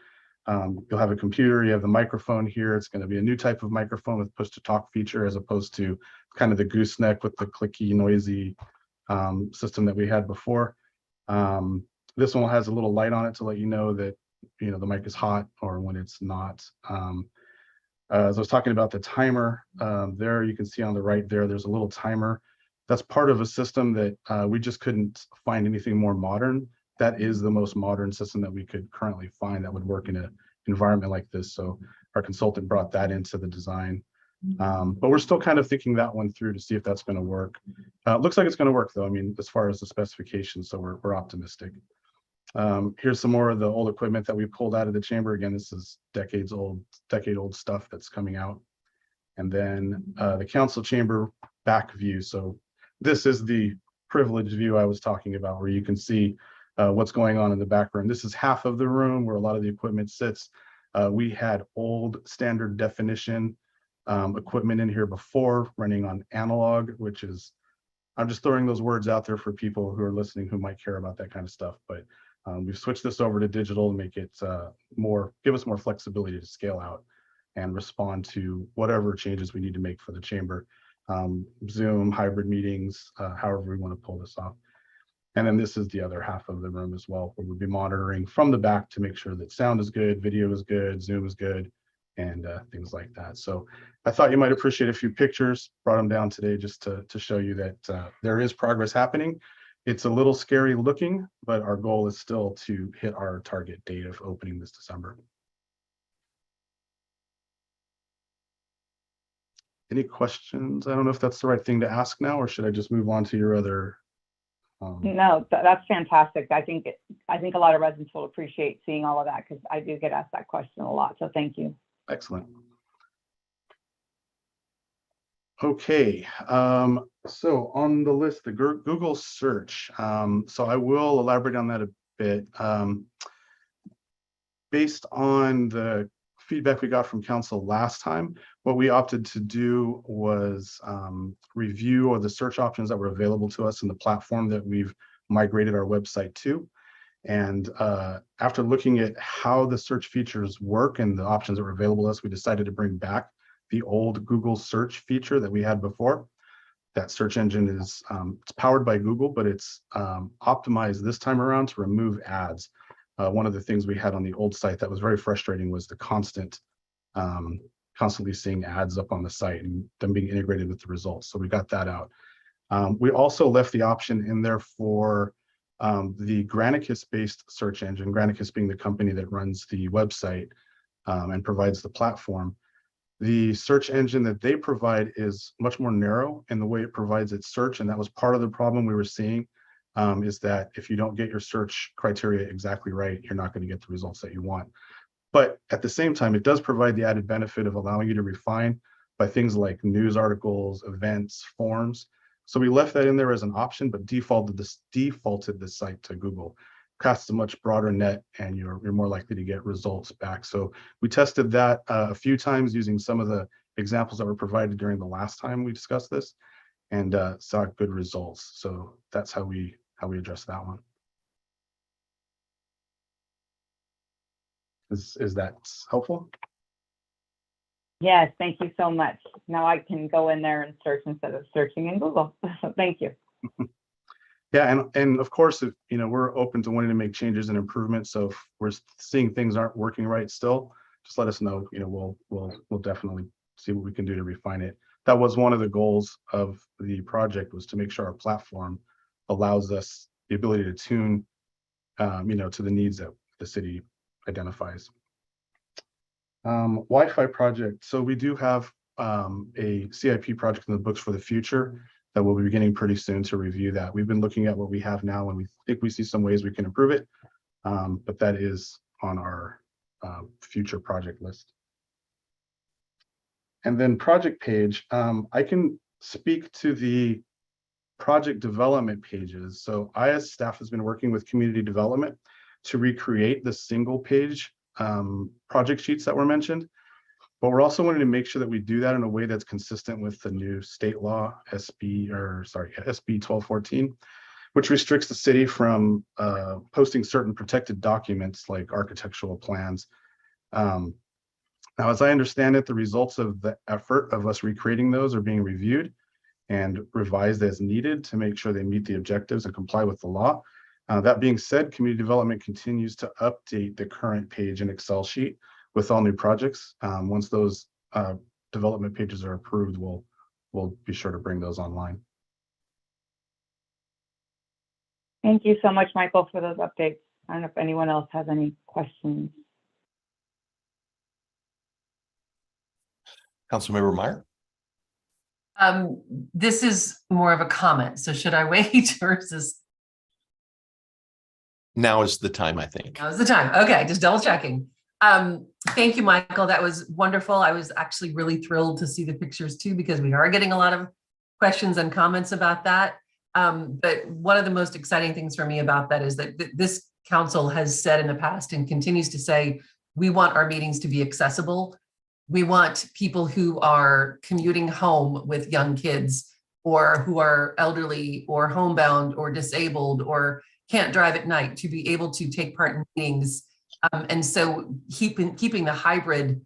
you'll have a computer, you have the microphone here. It's going to be a new type of microphone with push to talk feature, as opposed to kind of the gooseneck with the clicky, noisy system that we had before. This one has a little light on it to let you know that, you know, the mic is hot or when it's not. As I was talking about the timer, there you can see on the right there, there's a little timer. That's part of a system that we just couldn't find anything more modern. That is the most modern system that we could currently find that would work in an environment like this. So our consultant brought that into the design. But we're still kind of thinking that one through to see if that's going to work. Looks like it's going to work though. I mean, as far as the specifications, so we're optimistic. Here's some more of the old equipment that we pulled out of the chamber. Again, this is decade old stuff that's coming out. And then the council chamber back view. So this is the privileged view I was talking about, where you can see what's going on in the back room. This is half of the room where a lot of the equipment sits. We had old standard definition equipment in here before, running on analog, which is, I'm just throwing those words out there for people who are listening who might care about that kind of stuff. But we've switched this over to digital to make it give us more flexibility to scale out and respond to whatever changes we need to make for the chamber. Zoom, hybrid meetings, however we want to pull this off. And then this is the other half of the room as well, where we'll be monitoring from the back to make sure that sound is good, video is good, Zoom is good, and things like that. So I thought you might appreciate a few pictures, brought them down today just to show you that there is progress happening. It's a little scary looking, but our goal is still to hit our target date of opening this December. Any questions? I don't know if that's the right thing to ask now, or should I just move on to your other? No, that's fantastic. I think a lot of residents will appreciate seeing all of that, because I do get asked that question a lot. So thank you. Excellent. Okay, so on the list, the Google search. So I will elaborate on that a bit. Based on the feedback we got from council last time, what we opted to do was review all the search options that were available to us in the platform that we've migrated our website to. And after looking at how the search features work and the options that were available to us, we decided to bring back the old Google search feature that we had before. That search engine is it's powered by Google, but it's optimized this time around to remove ads. One of the things we had on the old site that was very frustrating was the constantly seeing ads up on the site and them being integrated with the results. So we got that out. We also left the option in there for the Granicus-based search engine, Granicus being the company that runs the website and provides the platform. The search engine that they provide is much more narrow in the way it provides its search, and that was part of the problem we were seeing, is that if you don't get your search criteria exactly right, you're not going to get the results that you want. But at the same time, it does provide the added benefit of allowing you to refine by things like news articles, events, forms. So we left that in there as an option, but defaulted the site to Google. Casts a much broader net, and you're more likely to get results back. So we tested that a few times using some of the examples that were provided during the last time we discussed this, and saw good results. So that's how we address that one. Is that helpful? Yes, thank you so much. Now I can go in there and search instead of searching in Google. So thank you. Yeah, and of course, if we're open to wanting to make changes and improvements. So if we're seeing things aren't working right still, just let us know. We'll definitely see what we can do to refine it. That was one of the goals of the project, was to make sure our platform allows us the ability to tune to the needs that the city identifies. Wi-Fi project. So we do have a CIP project in the books for the future that we'll be beginning pretty soon to review that. We've been looking at what we have now, and we think we see some ways we can improve it, but that is on our future project list. And then project page, I can speak to the project development pages. So I, as staff, has been working with community development to recreate the single page project sheets that were mentioned. But we're also wanting to make sure that we do that in a way that's consistent with the new state law, SB 1214, which restricts the city from posting certain protected documents like architectural plans. Now, as I understand it, the results of the effort of us recreating those are being reviewed and revised as needed to make sure they meet the objectives and comply with the law. That being said, community development continues to update the current page and Excel sheet with all new projects. Once those development pages are approved, we'll be sure to bring those online. Thank you so much, Michael, for those updates. I don't know if anyone else has any questions. Councilmember Meyer? This is more of a comment. So should I wait, or is this? Now is the time, I think. Now is the time. Okay, just double checking. Thank you, Michael. That was wonderful. I was actually really thrilled to see the pictures too, because we are getting a lot of questions and comments about that. But one of the most exciting things for me about that is that this council has said in the past and continues to say, we want our meetings to be accessible. We want people who are commuting home with young kids, or who are elderly or homebound or disabled or can't drive at night, to be able to take part in meetings. And so keeping the hybrid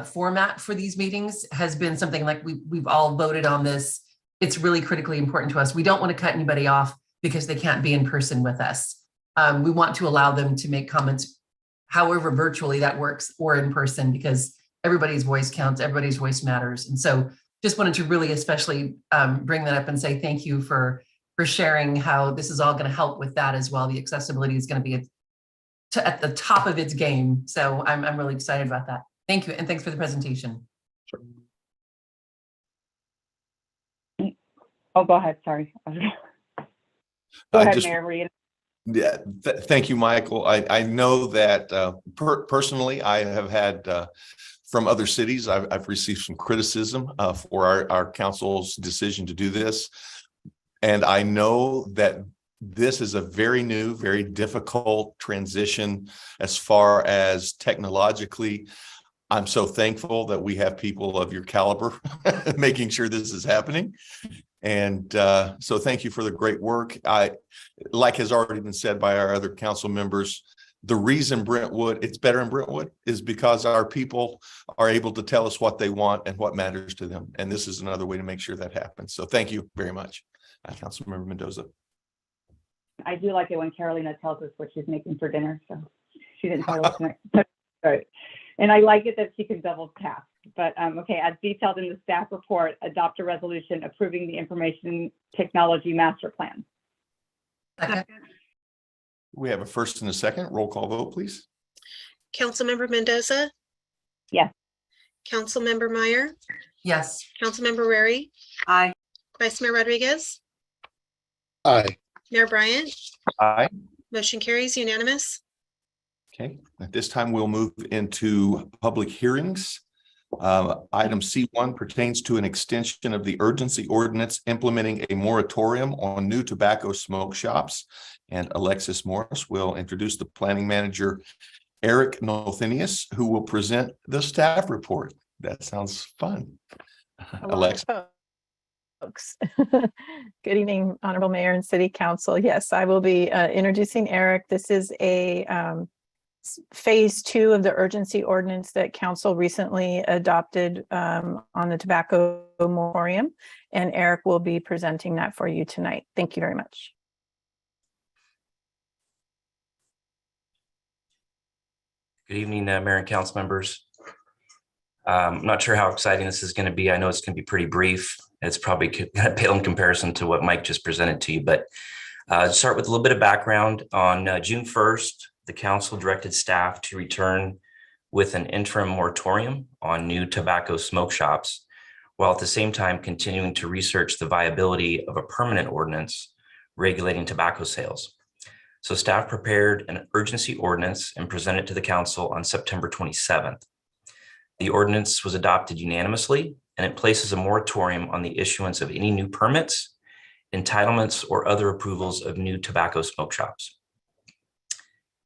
format for these meetings has been something like we've all voted on this. It's really critically important to us. We don't want to cut anybody off because they can't be in person with us. We want to allow them to make comments, however virtually that works, or in person, because everybody's voice counts, everybody's voice matters. And so just wanted to really especially bring that up and say thank you for sharing how this is all going to help with that as well. The accessibility is going to be at the top of its game. So I'm really excited about that. Thank you. And thanks for the presentation. Sure. Oh, go ahead. Sorry. Go ahead, Mayor. Reed. Yeah, thank you, Michael. I know that personally, I have had from other cities, I've received some criticism for our council's decision to do this. And I know that this is a very new, very difficult transition as far as technologically. I'm so thankful that we have people of your caliber making sure this is happening. And so thank you for the great work. Like has already been said by our other council members, the reason Brentwood, it's better in Brentwood, is because our people are able to tell us what they want and what matters to them. And this is another way to make sure that happens. So thank you very much, Councilmember Mendoza. I do like it when Carolina tells us what she's making for dinner. So she didn't tell us tonight. Right. And I like it that she can double tap. But okay, as detailed in the staff report, adopt a resolution approving the Information Technology Master Plan. Second. We have a first and a second. Roll call vote, please. Councilmember Mendoza? Yes. Councilmember Meyer? Yes. Councilmember Rary? Aye. Vice Mayor Rodriguez? Aye. Mayor Bryant? Aye. Motion carries unanimous. Okay, at this time, we'll move into public hearings. Item C1 pertains to an extension of the urgency ordinance implementing a moratorium on new tobacco smoke shops. And Alexis Morris will introduce the planning manager, Eric Nothenius, who will present the staff report. That sounds fun. Alexis. Folks. Good evening, Honorable Mayor and City Council. Yes, I will be introducing Eric. This is a phase 2 of the urgency ordinance that Council recently adopted on the tobacco moratorium, and Eric will be presenting that for you tonight. Thank you very much. Good evening, Mayor and council members. I'm not sure how exciting this is going to be. I know it's going to be pretty brief. It's probably going to pale in comparison to what Mike just presented to you, but start with a little bit of background. On June 1st, the council directed staff to return with an interim moratorium on new tobacco smoke shops, while at the same time continuing to research the viability of a permanent ordinance regulating tobacco sales. So staff prepared an urgency ordinance and presented to the council on September 27th. The ordinance was adopted unanimously, and it places a moratorium on the issuance of any new permits, entitlements, or other approvals of new tobacco smoke shops.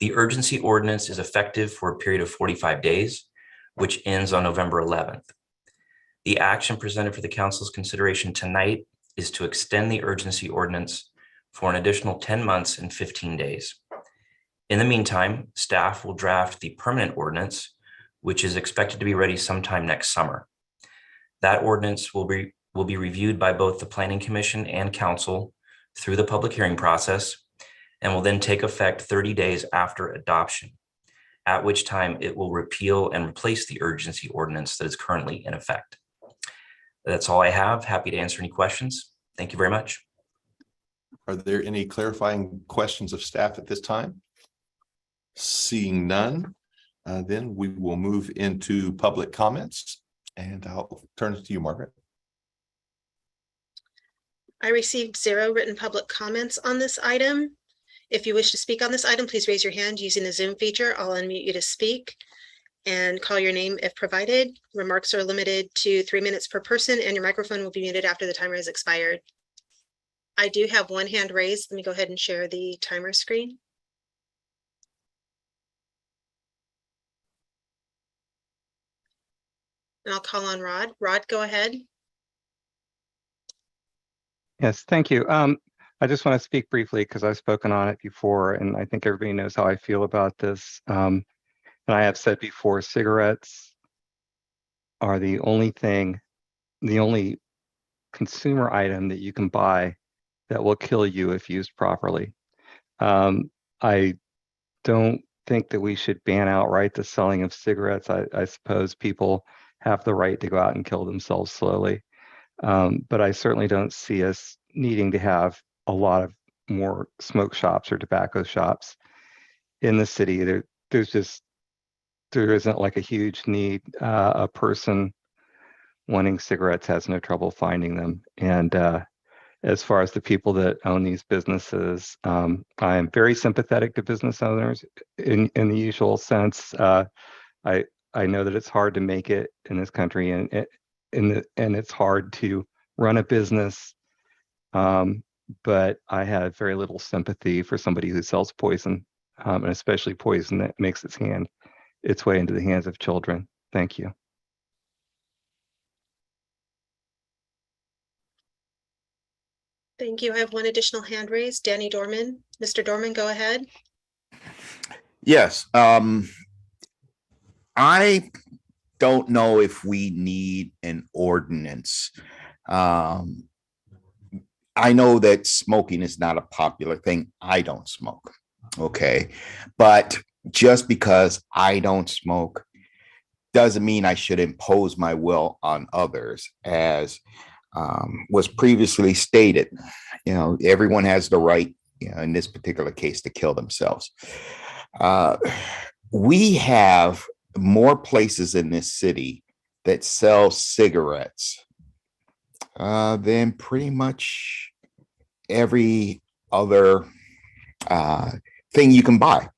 The urgency ordinance is effective for a period of 45 days, which ends on November 11th. The action presented for the council's consideration tonight is to extend the urgency ordinance for an additional 10 months and 15 days. In the meantime, staff will draft the permanent ordinance, which is expected to be ready sometime next summer. That ordinance will be reviewed by both the Planning Commission and Council through the public hearing process, and will then take effect 30 days after adoption, at which time it will repeal and replace the urgency ordinance that is currently in effect. That's all I have. Happy to answer any questions. Thank you very much. Are there any clarifying questions of staff at this time? Seeing none, then we will move into public comments, and I'll turn it to you, Margaret. I received 0 written public comments on this item. If you wish to speak on this item, please raise your hand using the Zoom feature. I'll unmute you to speak and call your name if provided. Remarks are limited to 3 minutes per person, and your microphone will be muted after the timer has expired. I do have one hand raised. Let me go ahead and share the timer screen. And I'll call on Rod. Rod, go ahead. Yes, thank you. I just want to speak briefly because I've spoken on it before, and I think everybody knows how I feel about this. And I have said before, cigarettes are the only consumer item that you can buy that will kill you if used properly. I don't think that we should ban outright the selling of cigarettes. I suppose people have the right to go out and kill themselves slowly. But I certainly don't see us needing to have a lot of more smoke shops or tobacco shops in the city. There isn't like a huge need. A person wanting cigarettes has no trouble finding them. And as far as the people that own these businesses, I am very sympathetic to business owners in the usual sense. I know that it's hard to make it in this country, and it's hard to run a business. But I have very little sympathy for somebody who sells poison, and especially poison that makes its way into the hands of children. Thank you. Thank you. I have one additional hand raised. Danny Dorman. Mr. Dorman, go ahead. Yes. I don't know if we need an ordinance. I know that smoking is not a popular thing. I don't smoke. Okay. But just because I don't smoke doesn't mean I should impose my will on others, as was previously stated. Everyone has the right, in this particular case, to kill themselves. We have more places in this city that sell cigarettes than pretty much every other thing you can buy.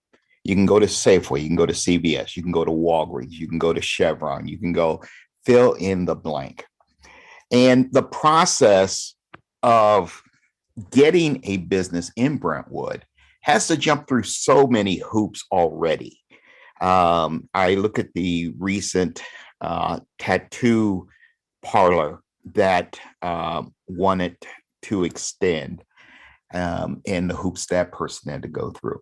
You can go to Safeway, you can go to CVS, you can go to Walgreens, you can go to Chevron, you can go fill in the blank. And the process of getting a business in Brentwood has to jump through so many hoops already. I look at the recent tattoo parlor that wanted to extend and the hoops that person had to go through.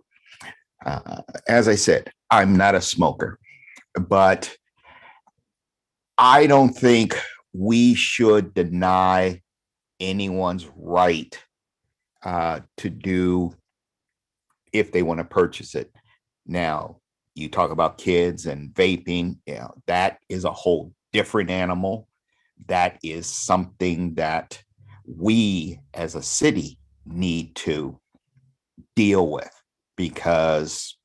As I said, I'm not a smoker, but I don't think we should deny anyone's right to do if they want to purchase it. Now, you talk about kids and vaping, that is a whole different animal. That is something that we as a city need to deal with, because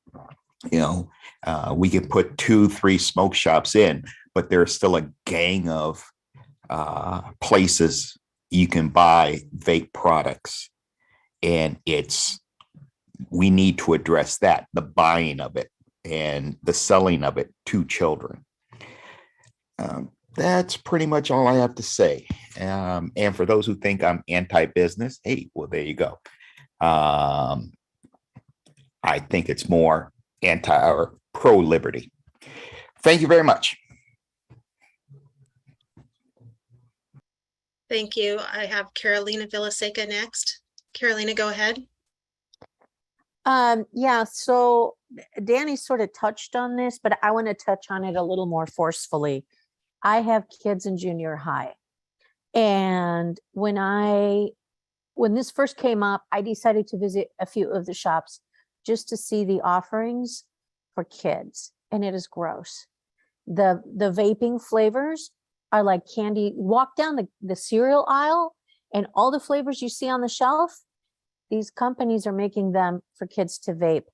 we can put 2-3 smoke shops in, but there's still a gang of places you can buy vape products, and we need to address that, the buying of it and the selling of it to children. That's pretty much all I have to say. And for those who think I'm anti-business, hey, well, there you go. I think it's more anti or pro-liberty. Thank you very much. Thank you. I have Carolina Villaseca next. Carolina, go ahead. Yeah, so Danny sort of touched on this, but I want to touch on it a little more forcefully. I have kids in junior high. And when this first came up, I decided to visit a few of the shops just to see the offerings for kids. And it is gross. The vaping flavors are like candy. Walk down the cereal aisle and all the flavors you see on the shelf, these companies are making them for kids to vape.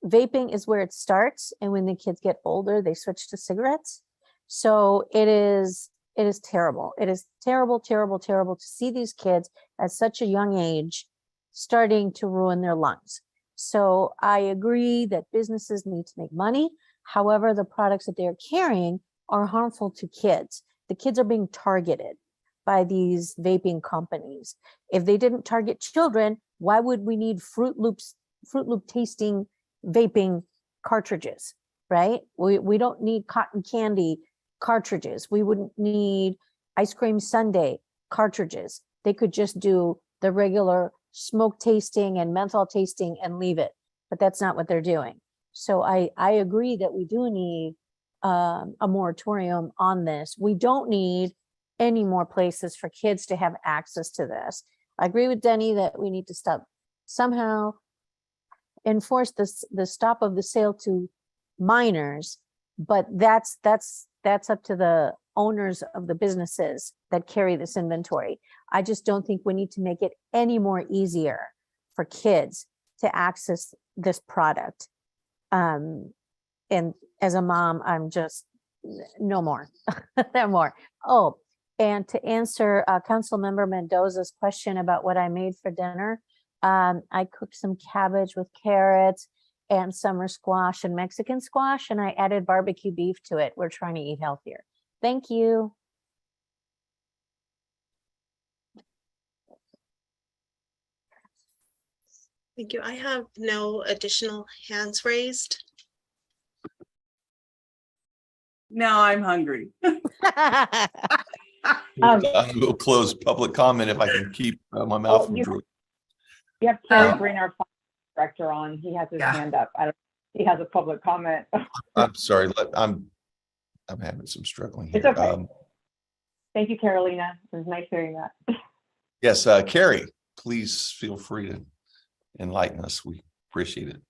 Vaping is where it starts. And when the kids get older, they switch to cigarettes. So it is terrible. It is terrible, terrible, terrible to see these kids at such a young age starting to ruin their lungs. So I agree that businesses need to make money. However, the products that they're carrying are harmful to kids. The kids are being targeted by these vaping companies. If they didn't target children, why would we need Fruit Loop tasting vaping cartridges, right? We don't need cotton candy cartridges. We wouldn't need ice cream sundae cartridges. They could just do the regular smoke tasting and menthol tasting and leave it, but that's not what they're doing. So I agree that we do need a moratorium on this. We don't need any more places for kids to have access to this. I agree with Denny that we need to somehow enforce the stop of the sale to minors, but that's up to the owners of the businesses that carry this inventory. I just don't think we need to make it any more easier for kids to access this product. And as a mom, I'm just no more, no more. Oh, and to answer Councilmember Mendoza's question about what I made for dinner, I cooked some cabbage with carrots and summer squash and Mexican squash, and I added barbecue beef to it. We're trying to eat healthier. Thank you. Thank you. I have no additional hands raised. Now I'm hungry. We'll close public comment if I can keep my mouth from drooling. You have Terry Green, our director, on. He has his hand up. He has a public comment. I'm sorry. I'm having some struggling here. It's okay. Thank you, Carolina. It was nice hearing that. Yes, Carrie, please feel free to enlighten us. We appreciate it.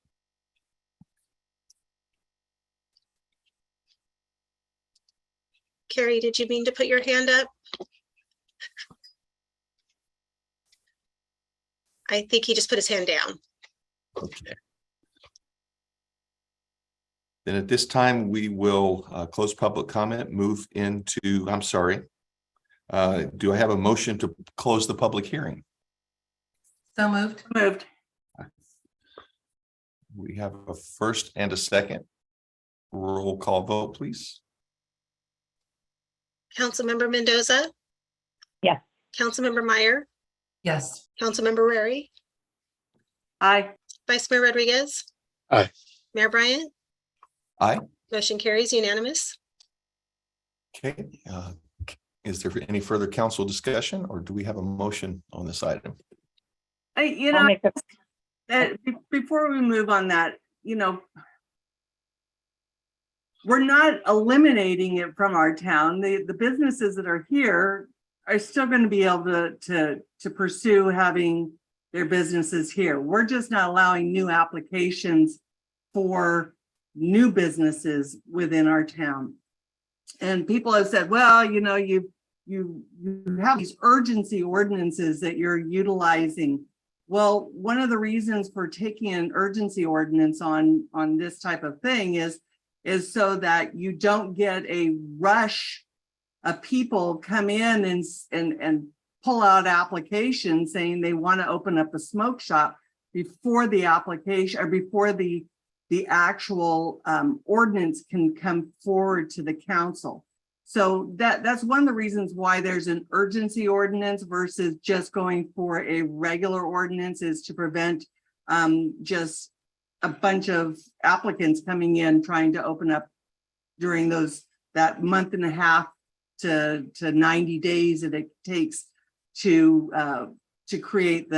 Carrie, did you mean to put your hand up? I think he just put his hand down. Okay. Then at this time, we will close public comment, move into, I'm sorry. Do I have a motion to close the public hearing? So moved. Moved. We have a first and a second. Roll call vote, please. Councilmember Mendoza? Yes. Councilmember Meyer? Yes. Councilmember Rary? Aye. Vice Mayor Rodriguez? Aye. Mayor Bryant? Aye. Motion carries unanimous. Okay. Is there any further council discussion, or do we have a motion on this item? Before we move on that, we're not eliminating it from our town. The businesses that are here are still going to be able to pursue having their businesses here. We're just not allowing new applications for new businesses within our town. And people have said, well, you know, you have these urgency ordinances that you're utilizing. Well, one of the reasons for taking an urgency ordinance on this type of thing is so that you don't get a rush of people come in and pull out applications saying they want to open up a smoke shop before the application or before the actual ordinance can come forward to the council. So that's one of the reasons why there's an urgency ordinance versus just going for a regular ordinance, is to prevent just a bunch of applicants coming in trying to open up during that month and a half to 90 days that it takes to create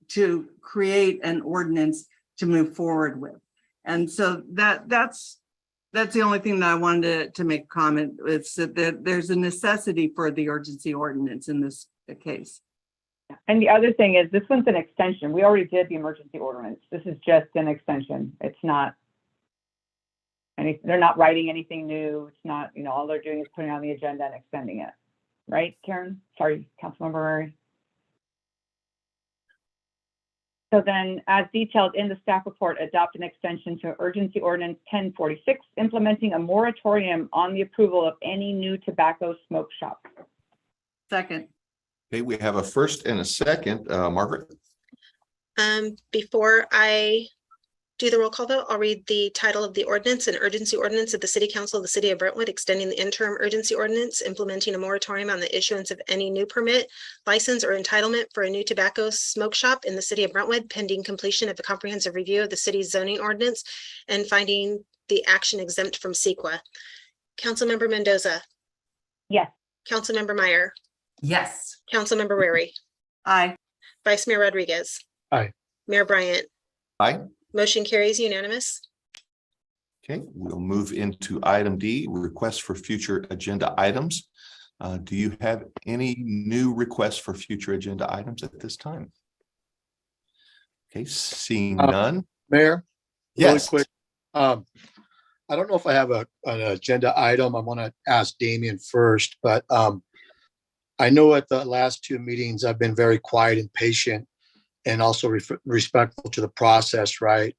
to create an ordinance to move forward with. And so that's the only thing that I wanted to make a comment. It's that there's a necessity for the urgency ordinance in this case. And the other thing is, this one's an extension. We already did the emergency ordinance. This is just an extension. It's not they're not writing anything new. It's not, you know, all they're doing is putting it on the agenda and extending it. Right, Karen? Sorry, Councilmember Murray. So then, as detailed in the staff report, adopt an extension to urgency ordinance 1046, implementing a moratorium on the approval of any new tobacco smoke shop. Second. Okay, we have a first and a second. Margaret? Before I do the roll call vote, I'll read the title of the ordinance: an urgency ordinance of the City Council of the City of Brentwood extending the interim urgency ordinance, implementing a moratorium on the issuance of any new permit, license, or entitlement for a new tobacco smoke shop in the City of Brentwood, pending completion of a comprehensive review of the city's zoning ordinance and finding the action exempt from CEQA. Councilmember Mendoza. Yes. Councilmember Meyer. Yes. Councilmember Rary. Aye. Vice Mayor Rodriguez. Aye. Mayor Bryant. Aye. Motion carries unanimous. Okay, we'll move into item D, requests for future agenda items. Do you have any new requests for future agenda items at this time? Okay, seeing none. Mayor? Really Yes. quick. I don't know if I have an agenda item. I want to ask Damien first, but I know at the last two meetings, I've been very quiet and patient and also respectful to the process, right?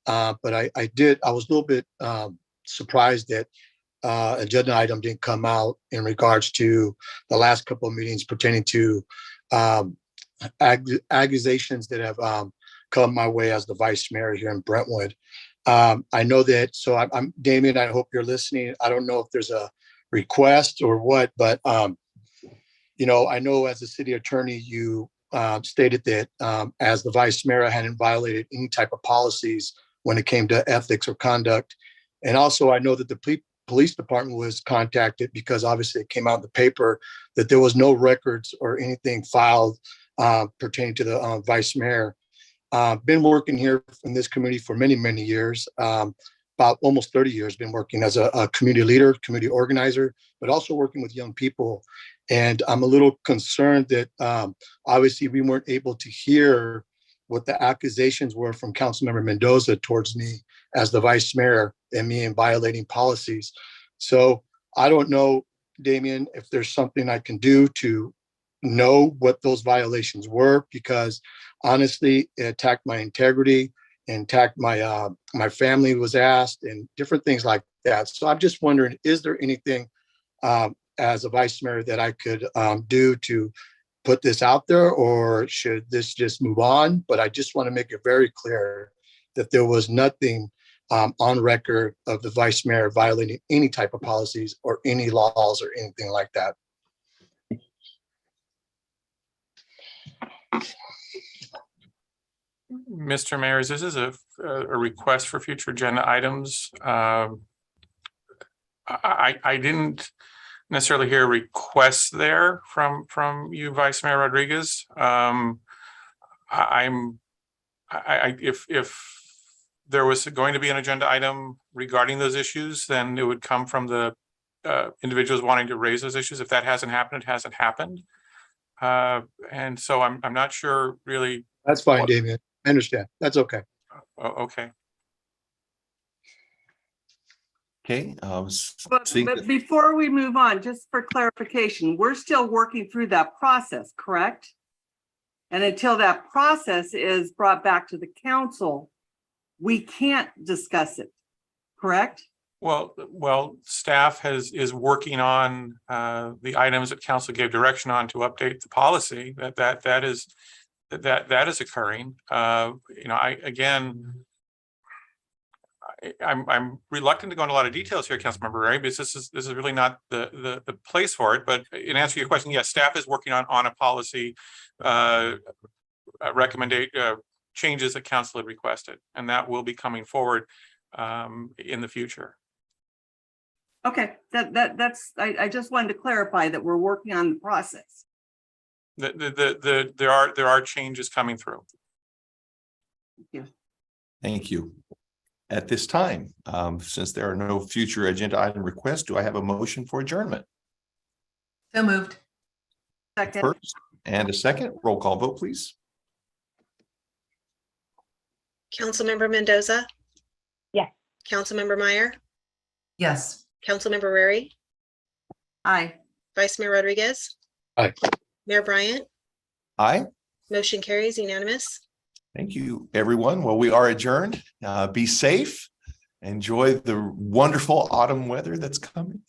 But I was a little bit surprised that agenda item didn't come out in regards to the last couple of meetings pertaining to accusations that have come my way as the vice mayor here in Brentwood. I know that, so I'm Damien, I hope you're listening. I don't know if there's a request or what, but you know, I know as a city attorney, you stated that as the vice mayor, I hadn't violated any type of policies when it came to ethics or conduct. And also, I know that the police department was contacted because obviously it came out in the paper that there was no records or anything filed pertaining to the vice mayor. Been working here in this community for many, many years, about almost 30 years, been working as a community leader, community organizer, but also working with young people. And I'm a little concerned that obviously we weren't able to hear what the accusations were from Councilmember Mendoza towards me as the vice mayor and me in violating policies. So I don't know, Damien, if there's something I can do to know what those violations were, because honestly, it attacked my integrity, and attacked my my family was asked, and different things like that. So I'm just wondering, is there anything as a vice mayor that I could do to put this out there, or should this just move on? But I just want to make it very clear that there was nothing on record of the vice mayor violating any type of policies or any laws or anything like that. Mr. Mayor, this is a request for future agenda items. I didn't necessarily hear requests there from you, Vice Mayor Rodriguez. If there was going to be an agenda item regarding those issues, then it would come from the individuals wanting to raise those issues. If that hasn't happened, it hasn't happened. And so I'm not sure really. That's fine, Damien. I understand. That's okay. Okay. Okay. But before we move on, just for clarification, we're still working through that process, correct? And until that process is brought back to the council, we can't discuss it, correct? Well, staff is working on the items that council gave direction on to update the policy. That is occurring. I'm reluctant to go into a lot of details here, Councilmember Ray, because this is really not the place for it. But in answer to your question, yes, staff is working on a policy changes that council had requested, and that will be coming forward in the future. Okay, that's I just wanted to clarify that we're working on the process. There are changes coming through. Thank you. Thank you. At this time, since there are no future agenda item requests, do I have a motion for adjournment? So moved. Second. First and a second, roll call vote, please. Councilmember Mendoza. Yes. Councilmember Meyer. Yes. Councilmember Rary. Aye. Vice Mayor Rodriguez. Aye. Mayor Bryant. Aye. Motion carries unanimous. Thank you, everyone. Well, we are adjourned. Be safe. Enjoy the wonderful autumn weather that's coming.